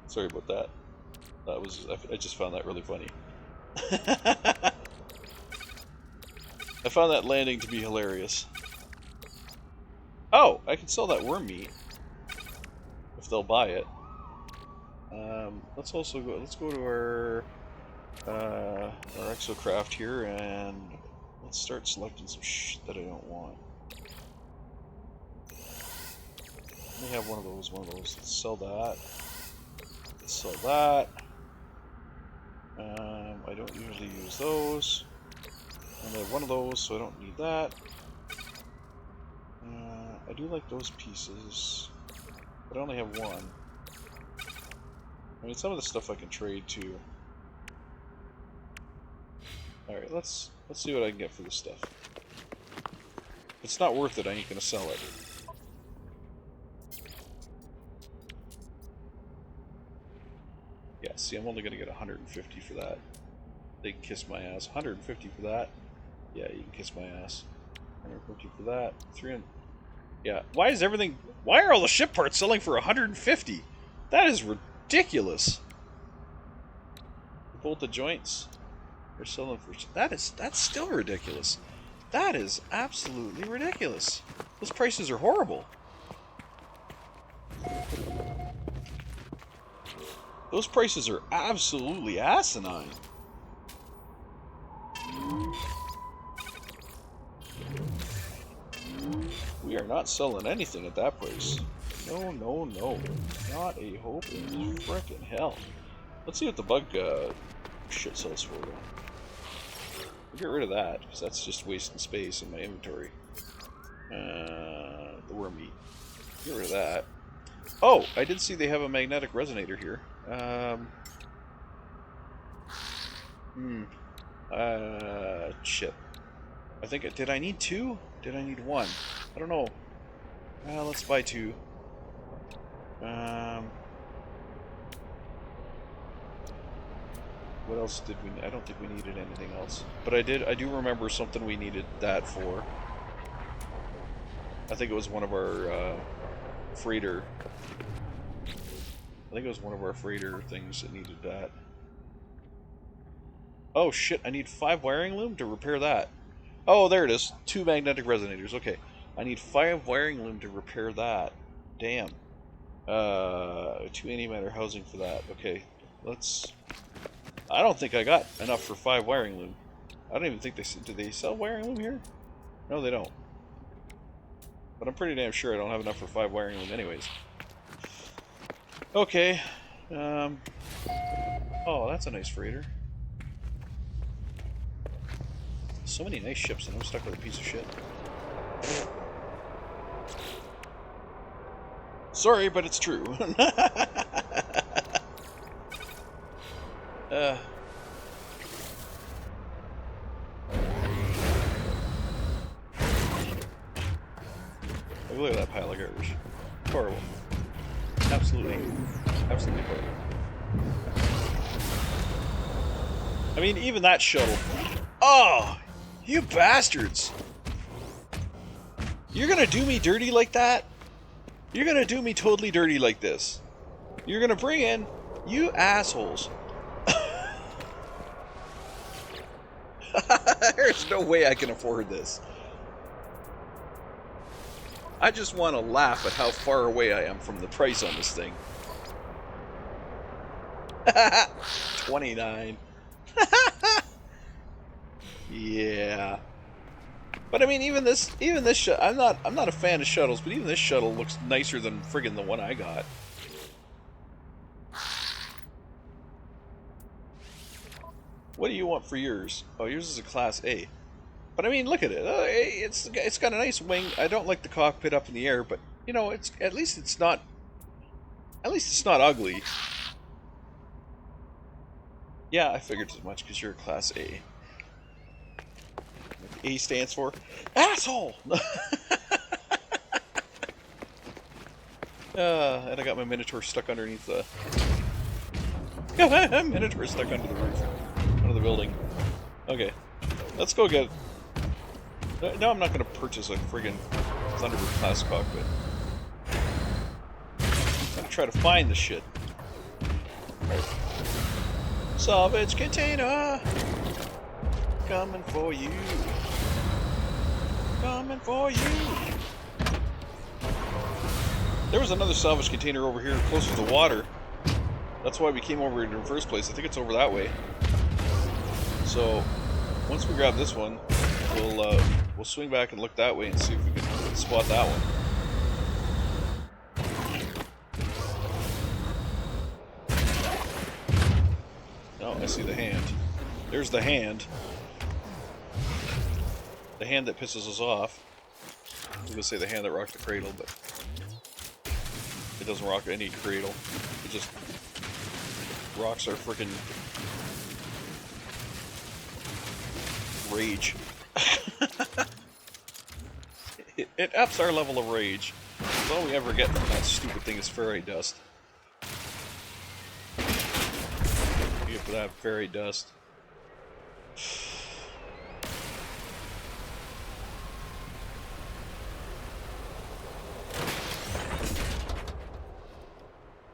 Sorry about that. I just found that really funny. I found that landing to be hilarious. Oh, I can sell that worm meat if they'll buy it. Let's also go. Let's go to our exocraft here, and let's start selecting some shit that I don't want. Let me have one of those, Let's sell that. Let's sell that. I don't usually use those. And I have one of those, so I don't need that. I do like those pieces, but I only have one. I mean, some of the stuff I can trade too. All right, let's see what I can get for this stuff. If it's not worth it, I ain't gonna sell it. Yeah, see, I'm only gonna get 150 for that. They can kiss my ass. 150 for that. Yeah, you can kiss my ass. 150 for that. 300. Yeah. Why is everything? Why are all the ship parts selling for 150? That is ridiculous. Bolt the joints. They're selling for. That's still ridiculous. That is absolutely ridiculous. Those prices are horrible. Those prices are absolutely asinine. We are not selling anything at that price. No, no, no. Not a hope in frickin' hell. Let's see what the bug shit sells for, though. I'll get rid of that, because that's just wasting space in my inventory. The worm meat. Get rid of that. Oh, I did see they have a magnetic resonator here. Shit. I think, did I need two? Did I need one? I don't know. Let's buy two. What else did we need? I don't think we needed anything else. But I do remember something we needed that for. I think it was one of our, freighter. I think it was one of our freighter things that needed that. Oh shit, I need 5 wiring loom to repair that. Oh, there it is. 2 magnetic resonators. Okay. I need 5 wiring loom to repair that. Damn. 2 antimatter housing for that. Okay. Let's... I don't think I got enough for 5 wiring loom. I don't even think they... Do they sell wiring loom here? No, they don't. But I'm pretty damn sure I don't have enough for 5 wiring loom anyways. Okay. Oh, that's a nice freighter. So many nice ships and I'm stuck with a piece of shit. Sorry, but it's true. Look at that pile of garbage. Horrible. Absolutely horrible. I mean, even that shuttle. Oh! You bastards! You're gonna do me dirty like that? You're gonna do me totally dirty like this? You're gonna bring in... You assholes. There's no way I can afford this. I just want to laugh at how far away I am from the price on this thing. 29. Yeah. But I mean, even this I'm not a fan of shuttles, but even this shuttle looks nicer than friggin' the one I got. What do you want for yours? Oh, yours is a Class A. But I mean, look at it. It's got a nice wing. I don't like the cockpit up in the air, but you know, at least it's not ugly. Yeah, I figured as much because you're a Class A. What the A stands for? Asshole! And I got my Minotaur stuck underneath the... Minotaur stuck under the roof. Under the building. Okay. Let's go get... No, I'm not going to purchase a friggin' Thunderbird class cockpit. I'm going to try to find the shit. Salvage container! Coming for you. Coming for you. There was another salvage container over here closer to the water. That's why we came over in the first place. I think it's over that way. So, once we grab this one, we'll swing back and look that way and see if we can spot that one. Oh, I see the hand. There's the hand. The hand that pisses us off. I was gonna say the hand that rocked the cradle, but it doesn't rock any cradle. It just rocks our frickin' rage. It ups our level of rage. That's all we ever get from that stupid thing is fairy dust. You get for that fairy dust.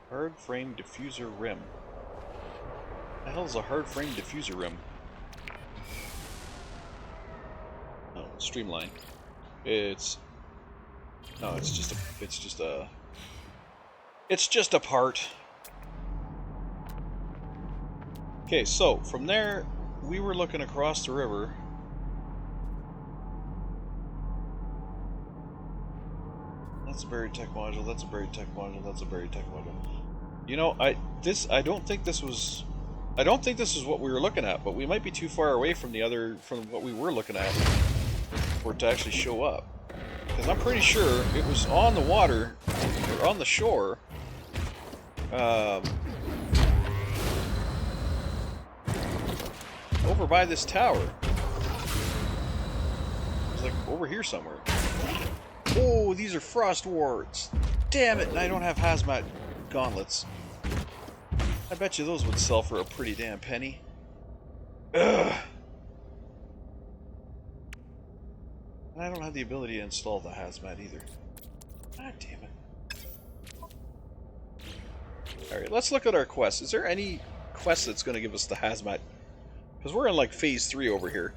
Hard frame diffuser rim. What the hell is a hard frame diffuser rim? Oh, streamline. It's just a part. Okay, so from there we were looking across the river. That's a buried tech module, that's a buried tech module, that's a buried tech module. You know, I don't think this was what we were looking at, but we might be too far away from what we were looking at for it to actually show up. Because I'm pretty sure it was on the water, or on the shore, over by this tower. It was like over here somewhere. Oh, these are frost wards. Damn it, and I don't have hazmat gauntlets. I bet you those would sell for a pretty damn penny. Ugh. And I don't have the ability to install the hazmat either. God damn it. Alright, let's look at our quests. Is there any quest that's going to give us the hazmat? Because we're in like phase 3 over here.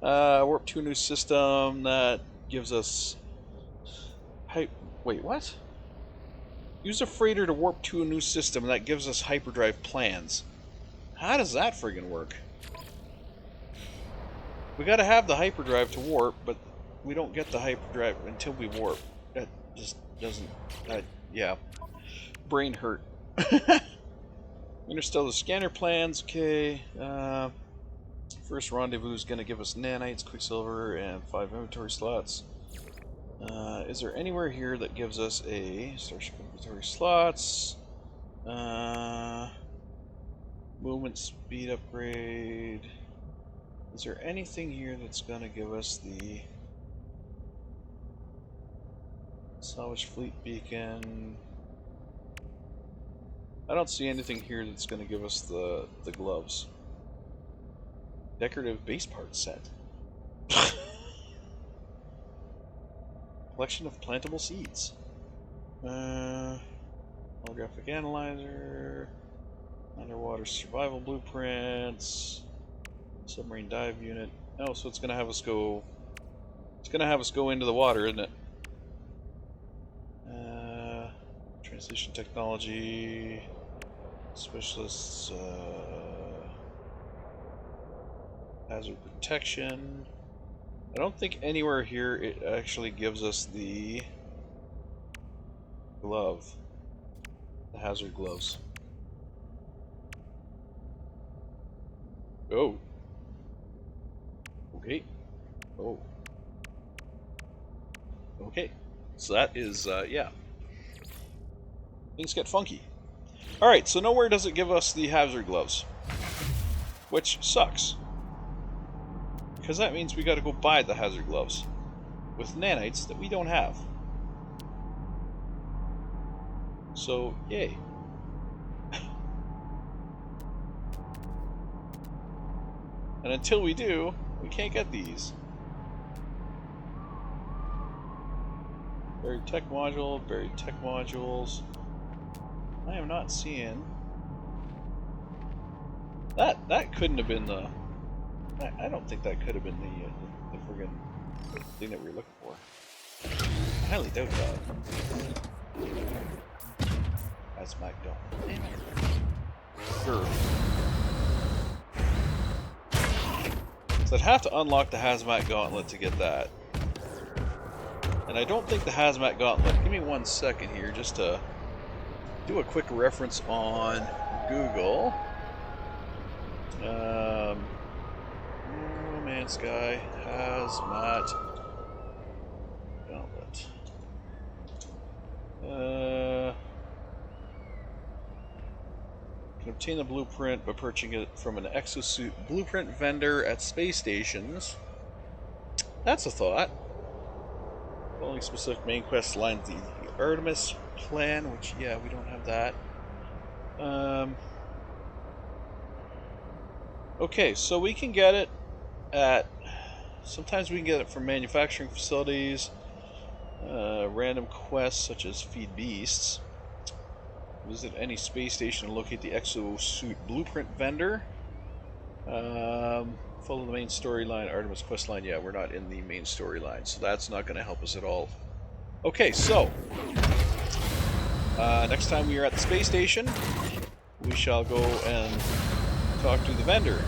Warp to a new system that gives us... Hey, wait, what? Use a freighter to warp to a new system that gives us hyperdrive plans. How does that friggin' work? We gotta have the hyperdrive to warp, but we don't get the hyperdrive until we warp. That just doesn't... yeah. Brain hurt. Interstellar scanner plans, okay. First rendezvous is gonna give us nanites, quicksilver, and 5 inventory slots. Is there anywhere here that gives us a starship inventory slots? Movement speed upgrade. Is there anything here that's going to give us the salvage fleet beacon? I don't see anything here that's going to give us the gloves. Decorative base part set. Collection of plantable seeds. Holographic analyzer. Underwater survival blueprints. Submarine dive unit. Oh, so it's gonna have us go. It's gonna have us go into the water, isn't it? Translation technology. Specialists. Hazard protection. I don't think anywhere here it actually gives us the glove. The hazard gloves. Oh. Okay. Oh. Okay. So that is, yeah. Things get funky. Alright, so nowhere does it give us the hazard gloves. Which sucks. Because that means we gotta go buy the hazard gloves. With nanites that we don't have. So, yay. And until we do, we can't get these. Buried tech module, buried tech modules. I am not seeing... That couldn't have been the... I don't think that could have been the friggin' thing that we were looking for. I highly doubt that. That's my gun. Sure. So I'd have to unlock the hazmat gauntlet to get that. And I don't think the hazmat gauntlet... Give me 1 second here just to do a quick reference on Google. No Man's Sky hazmat gauntlet. Can obtain the blueprint by purchasing it from an exosuit blueprint vendor at space stations. That's a thought. Following specific main quest lines, the Artemis plan, which, yeah, we don't have that. Okay, so we can get it at... Sometimes we can get it from manufacturing facilities, random quests such as feed beasts. Visit any space station and locate the exosuit blueprint vendor. Follow the main storyline, Artemis quest line. Yeah, we're not in the main storyline, so that's not going to help us at all. Okay, so next time we are at the space station, we shall go and talk to the vendor.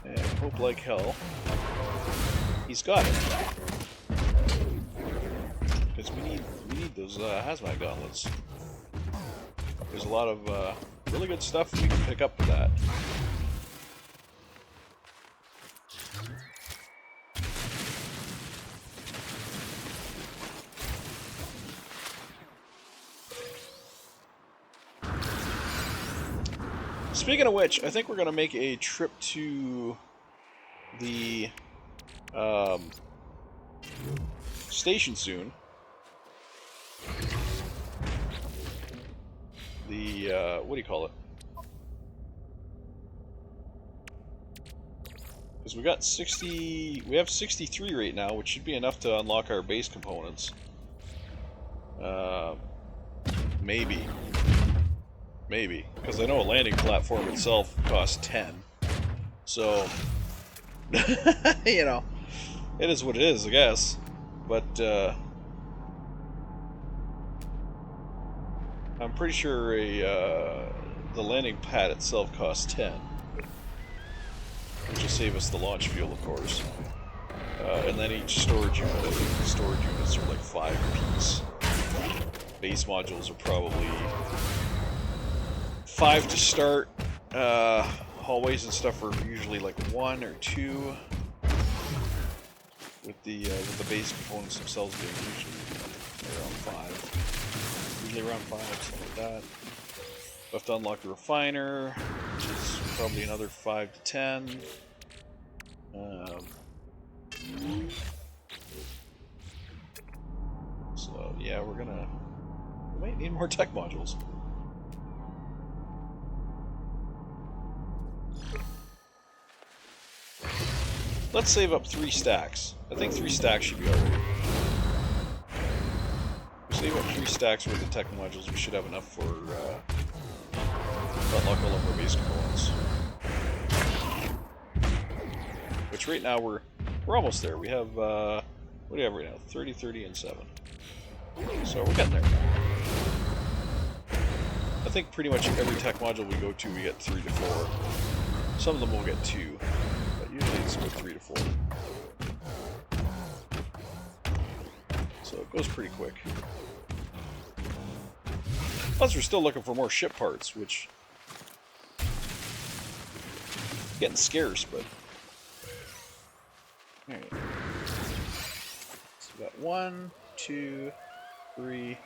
And hope like hell he's got it. Because we need those hazmat gauntlets. There's a lot of really good stuff we can pick up with that. Speaking of which, I think we're going to make a trip to the station soon. The, what do you call it? Because we got 60, we have 63 right now, which should be enough to unlock our base components. Maybe. Maybe. Because I know a landing platform itself costs 10. So, you know, it is what it is, I guess. But, I'm pretty sure the landing pad itself costs 10. Which will save us the launch fuel, of course. And then each storage unit, I think the storage units are like 5 apiece. Base modules are probably 5 to start. Hallways and stuff are usually like 1 or 2. With the base components themselves being usually around 5. Usually around 5, something like that. We have to unlock the refiner, which is probably another 5 to 10. So yeah, we might need more tech modules. Let's save up 3 stacks. I think 3 stacks should be alright. If we save up 3 stacks worth of tech modules, we should have enough for unlock all of our base components. Which right now we're almost there. We have what do we have right now? 30, 30, and 7. So we're getting there. I think pretty much every tech module we go to, we get 3 to 4. Some of them will get 2, but usually it's about 3 to 4. So it goes pretty quick. Plus, we're still looking for more ship parts, which getting scarce, but alright. So we got 1, 2, 3.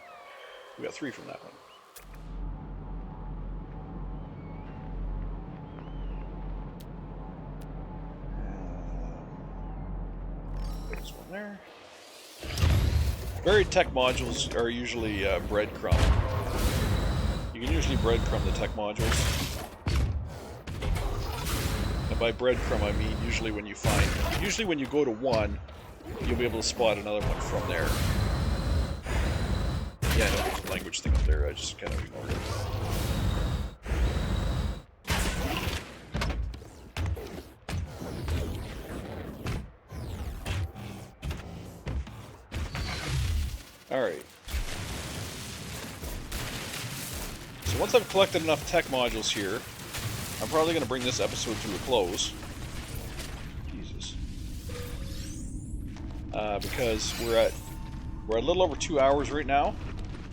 We got 3 from that one. There's one there. Buried tech modules are usually breadcrumb. You can usually breadcrumb the tech modules. And by breadcrumb I mean usually when you go to one, you'll be able to spot another one from there. Yeah, I know there's a language thing up there, I just kind of ignored it. Alright. So once I've collected enough tech modules here, I'm probably going to bring this episode to a close. Jesus. Because we're at a little over 2 hours right now.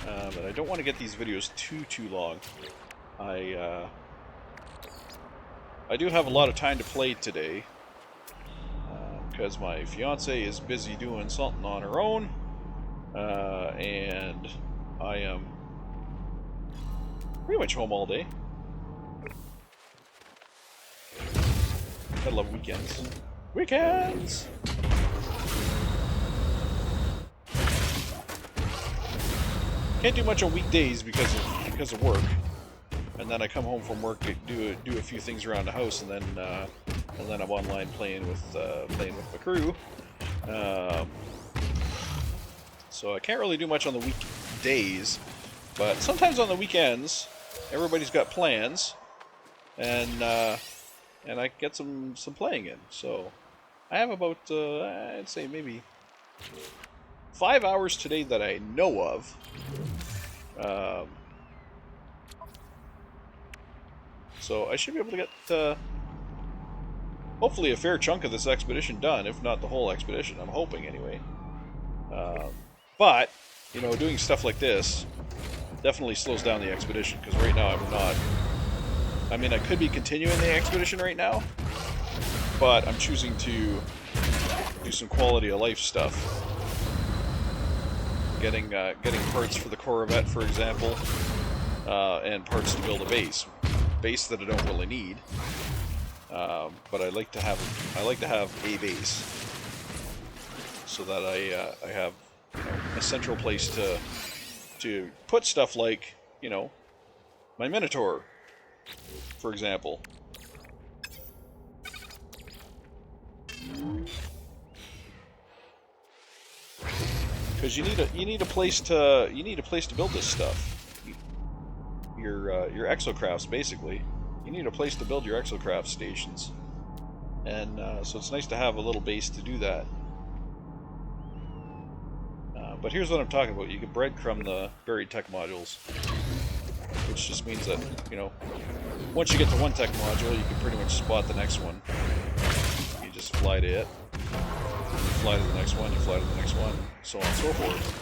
But I don't want to get these videos too long. I do have a lot of time to play today, because my fiance is busy doing something on her own, and I am pretty much home all day. I love weekends. Weekends! Can't do much on weekdays because of work, and then I come home from work, do a few things around the house, and then I'm online playing with my crew. So I can't really do much on the weekdays, but sometimes on the weekends, everybody's got plans, and I get some playing in. So I have about I'd say maybe 5 hours today that I know of. So I should be able to get hopefully a fair chunk of this expedition done, if not the whole expedition. I'm hoping anyway. But you know, doing stuff like this definitely slows down the expedition, because right now I'm not. I mean, I could be continuing the expedition right now, but I'm choosing to do some quality of life stuff. Getting parts for the Corvette, for example, and parts to build a base that I don't really need. But I like to have a base so that I have, you know, a central place to put stuff like, you know, my Minotaur, for example. Because you need a place to build this stuff. Your exocrafts, basically. You need a place to build your exocraft stations, and so it's nice to have a little base to do that. But here's what I'm talking about. You can breadcrumb the buried tech modules, which just means that, you know, once you get to one tech module, you can pretty much spot the next one. You just fly to it, you fly to the next one, you fly to the next one, so on and so forth.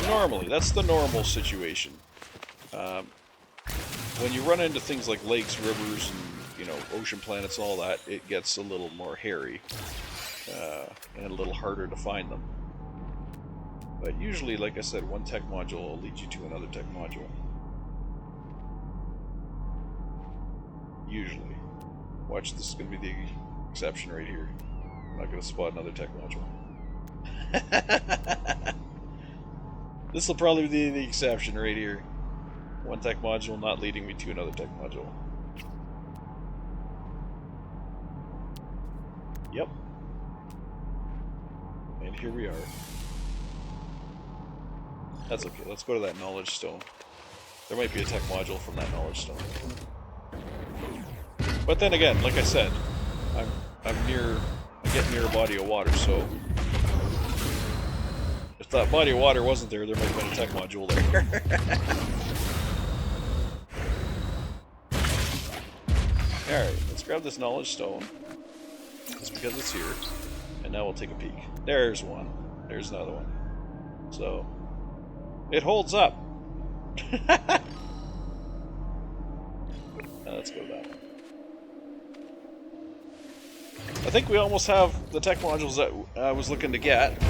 Normally, that's the normal situation. When you run into things like lakes, rivers, and, you know, ocean planets, all that, it gets a little more hairy and a little harder to find them. But usually, like I said, one tech module will lead you to another tech module. Usually. Watch, this is going to be the exception right here. I'm not going to spot another tech module. This will probably be the exception right here. One tech module not leading me to another tech module. Yep. And here we are. That's okay. Let's go to that knowledge stone. There might be a tech module from that knowledge stone. But then again, like I said, I'm getting near a body of water, so if that body of water wasn't there, there might have been a tech module there. Alright, let's grab this knowledge stone. Just because it's here. And now we'll take a peek. There's one. There's another one. So, it holds up. Now let's go to that one. I think we almost have the tech modules that I was looking to get.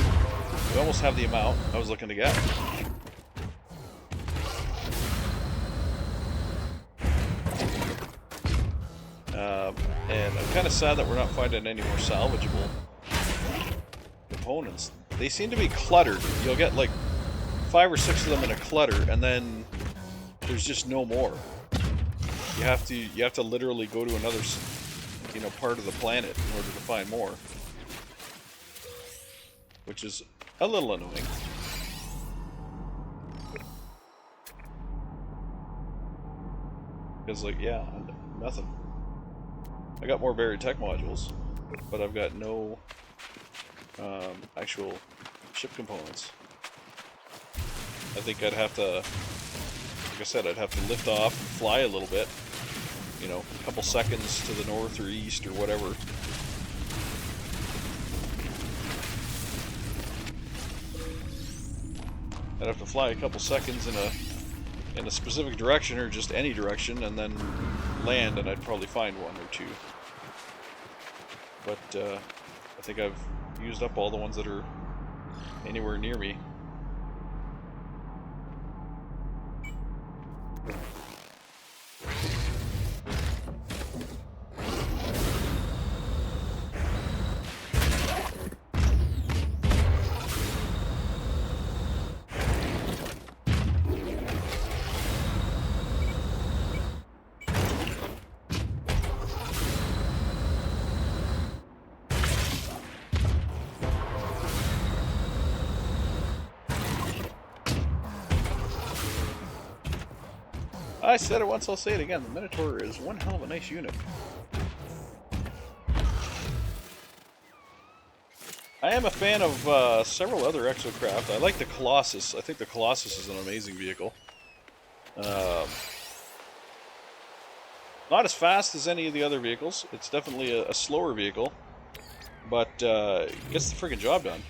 We almost have the amount I was looking to get. And I'm kind of sad that we're not finding any more salvageable components. They seem to be cluttered. You'll get like 5 or 6 of them in a clutter, and then there's just no more. You have to literally go to another, you know, part of the planet in order to find more, which is a little annoying. Because, like, yeah, nothing. I got more buried tech modules, but I've got no actual ship components. I think I'd have to, like I said, I'd have to lift off and fly a little bit, you know, a couple seconds to the north or east or whatever, I'd have to fly a couple seconds in a specific direction, or just any direction, and then land, and I'd probably find one or two. But I think I've used up all the ones that are anywhere near me. I said it once, I'll say it again. The Minotaur is one hell of a nice unit. I am a fan of several other exocraft. I like the Colossus. I think the Colossus is an amazing vehicle. Not as fast as any of the other vehicles. It's definitely a slower vehicle, but it gets the friggin' job done.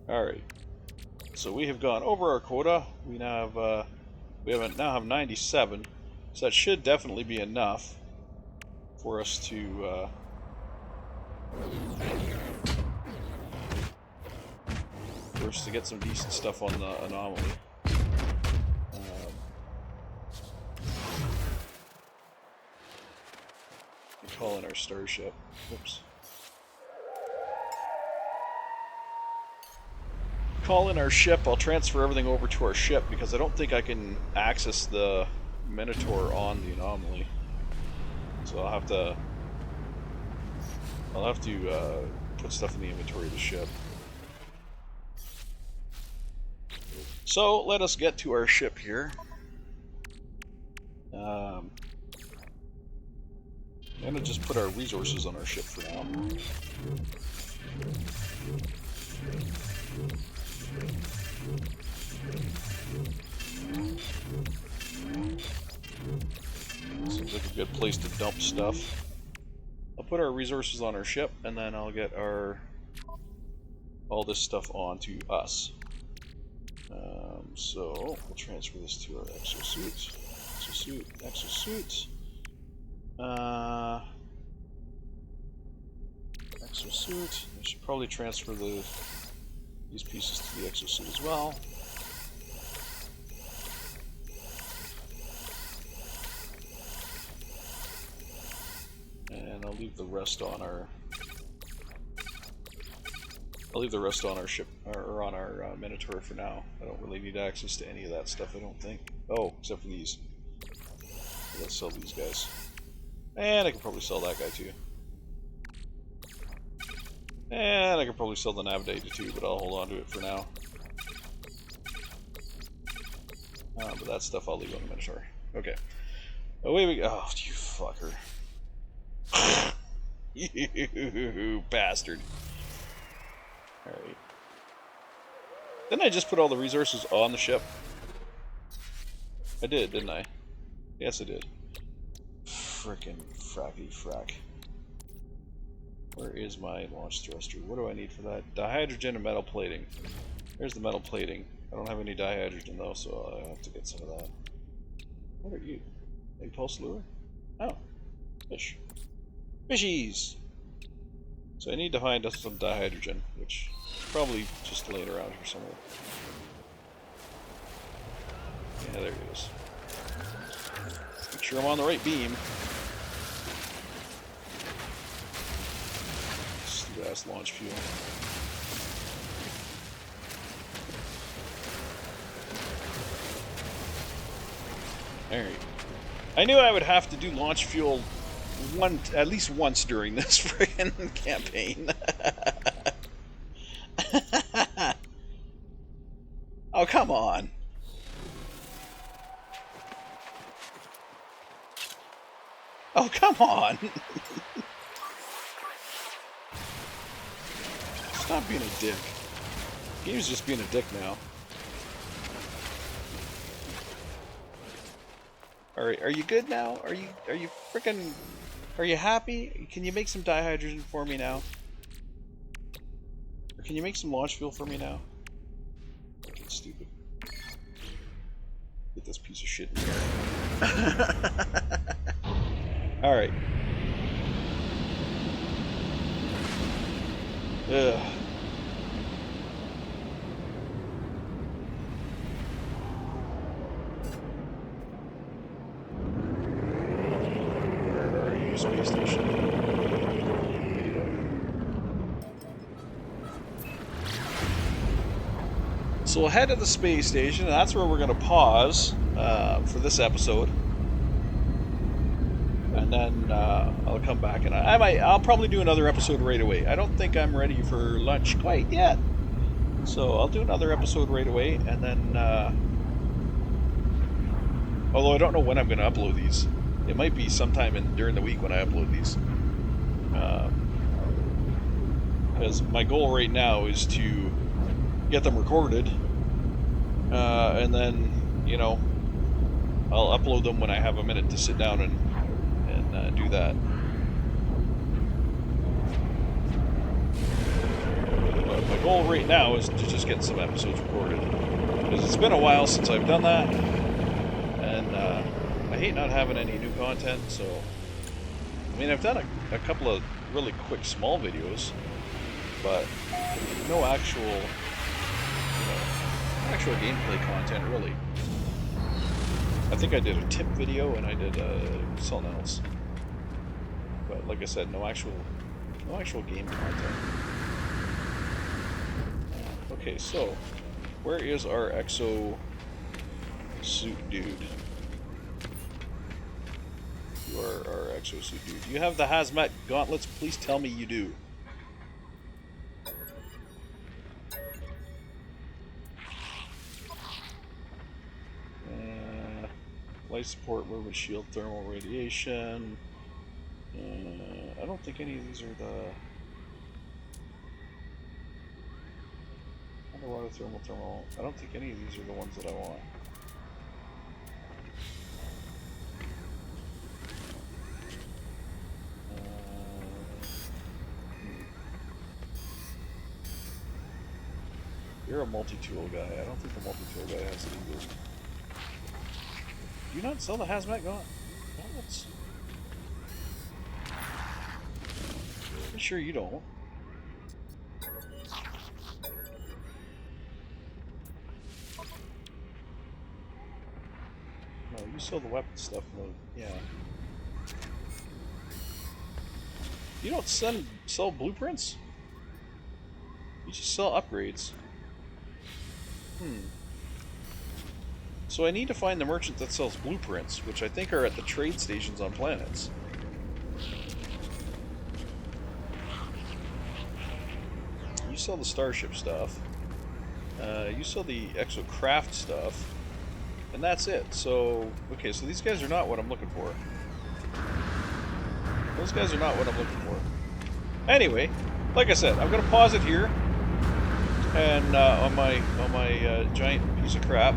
Alright, so we have gone over our quota. We now have 97, so that should definitely be enough for us to get some decent stuff on the anomaly. Call in our starship. Oops. Call in our ship. I'll transfer everything over to our ship because I don't think I can access the Minotaur on the anomaly. So I'll have to put stuff in the inventory of the ship. So let us get to our ship here. I'm gonna just put our resources on our ship for now. Seems like a good place to dump stuff. I'll put our resources on our ship, and then I'll get all this stuff onto us. So we'll transfer this to our exosuit. Exosuit. Exosuit. I should probably transfer these pieces to the exosuit as well. And I'll leave the rest on our ship, or on our Minotaur for now. I don't really need access to any of that stuff, I don't think. Oh, except for these. Let's sell these guys. And I can probably sell that guy too. And I can probably sell the Navigator too, but I'll hold on to it for now. But that stuff I'll leave on the Minotaur. Okay. Away we go. Oh, you fucker. You bastard. Alright. Didn't I just put all the resources on the ship? I did, didn't I? Yes, I did. Frickin' fracky frack. Where is my launch thruster? What do I need for that? Dihydrogen and metal plating. There's the metal plating. I don't have any dihydrogen though, so I have to get some of that. What are you? A pulse lure? Oh. Fish. Fishies! So I need to find us some dihydrogen, which is probably just laying around here somewhere. Yeah, there it is. Make sure I'm on the right beam. Stupid ass launch fuel. Alright. I knew I would have to do launch fuel at least once during this friggin' campaign. Oh, come on. Oh, come on. Stop being a dick. The game's just being a dick now. Alright, are you good now? Are you frickin'... Are you happy? Can you make some dihydrogen for me now? Or can you make some launch fuel for me now? Okay, stupid. Get this piece of shit in here. Alright. Ugh. Where are you, space station? So we'll head to the space station, and that's where we're going to pause for this episode. And then I'll come back, and I'll probably do another episode right away. I don't think I'm ready for lunch quite yet, so I'll do another episode right away, and then although I don't know when I'm going to upload these. It might be sometime during the week when I upload these, because my goal right now is to get them recorded, and then, you know, I'll upload them when I have a minute to sit down and do that. But my goal right now is to just get some episodes recorded, because it's been a while since I've done that, and I hate not having any new content. So, I mean, I've done a couple of really quick small videos, but no actual gameplay content really. I think I did a tip video and I did something else, but like I said, no actual game content. Okay, so where is our exo suit dude? You are our exo suit dude. Do you have the hazmat gauntlets? Please tell me you do. Life support, movement shield, thermal radiation. I don't think any of these are the underwater thermal. I don't think any of these are the ones that I want. You're a multi-tool guy. I don't think the multi-tool guy has any good. Do you not sell the hazmat gauntlets? I'm sure you don't. No, you sell the weapon stuff. Yeah. You don't sell blueprints? You just sell upgrades. So I need to find the merchant that sells blueprints, which I think are at the trade stations on planets. You sell the starship stuff. You sell the exocraft stuff. And that's it. So, okay, so these guys are not what I'm looking for. Those guys are not what I'm looking for. Anyway, like I said, I'm going to pause it here. And on my giant piece of crap.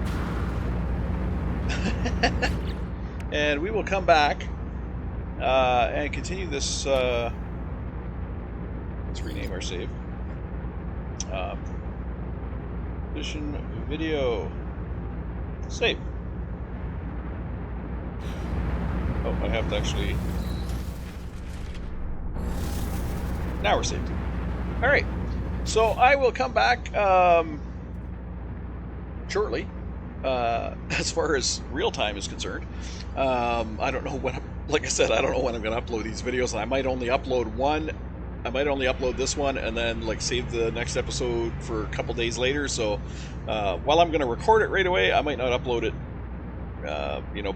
And we will come back and continue this. Let's rename our save. Mission video save. Oh, I have to actually. Now we're saved. All right. So I will come back shortly. As far as real time is concerned, I don't know when. Like I said, I don't know when I'm going to upload these videos. I might only upload one. I might only upload this one and then like save the next episode for a couple days later. So while I'm going to record it right away, I might not upload it,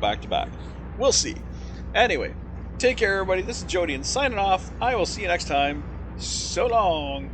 back to back. We'll see. Anyway, take care, everybody. This is Jodian signing off. I will see you next time. So long.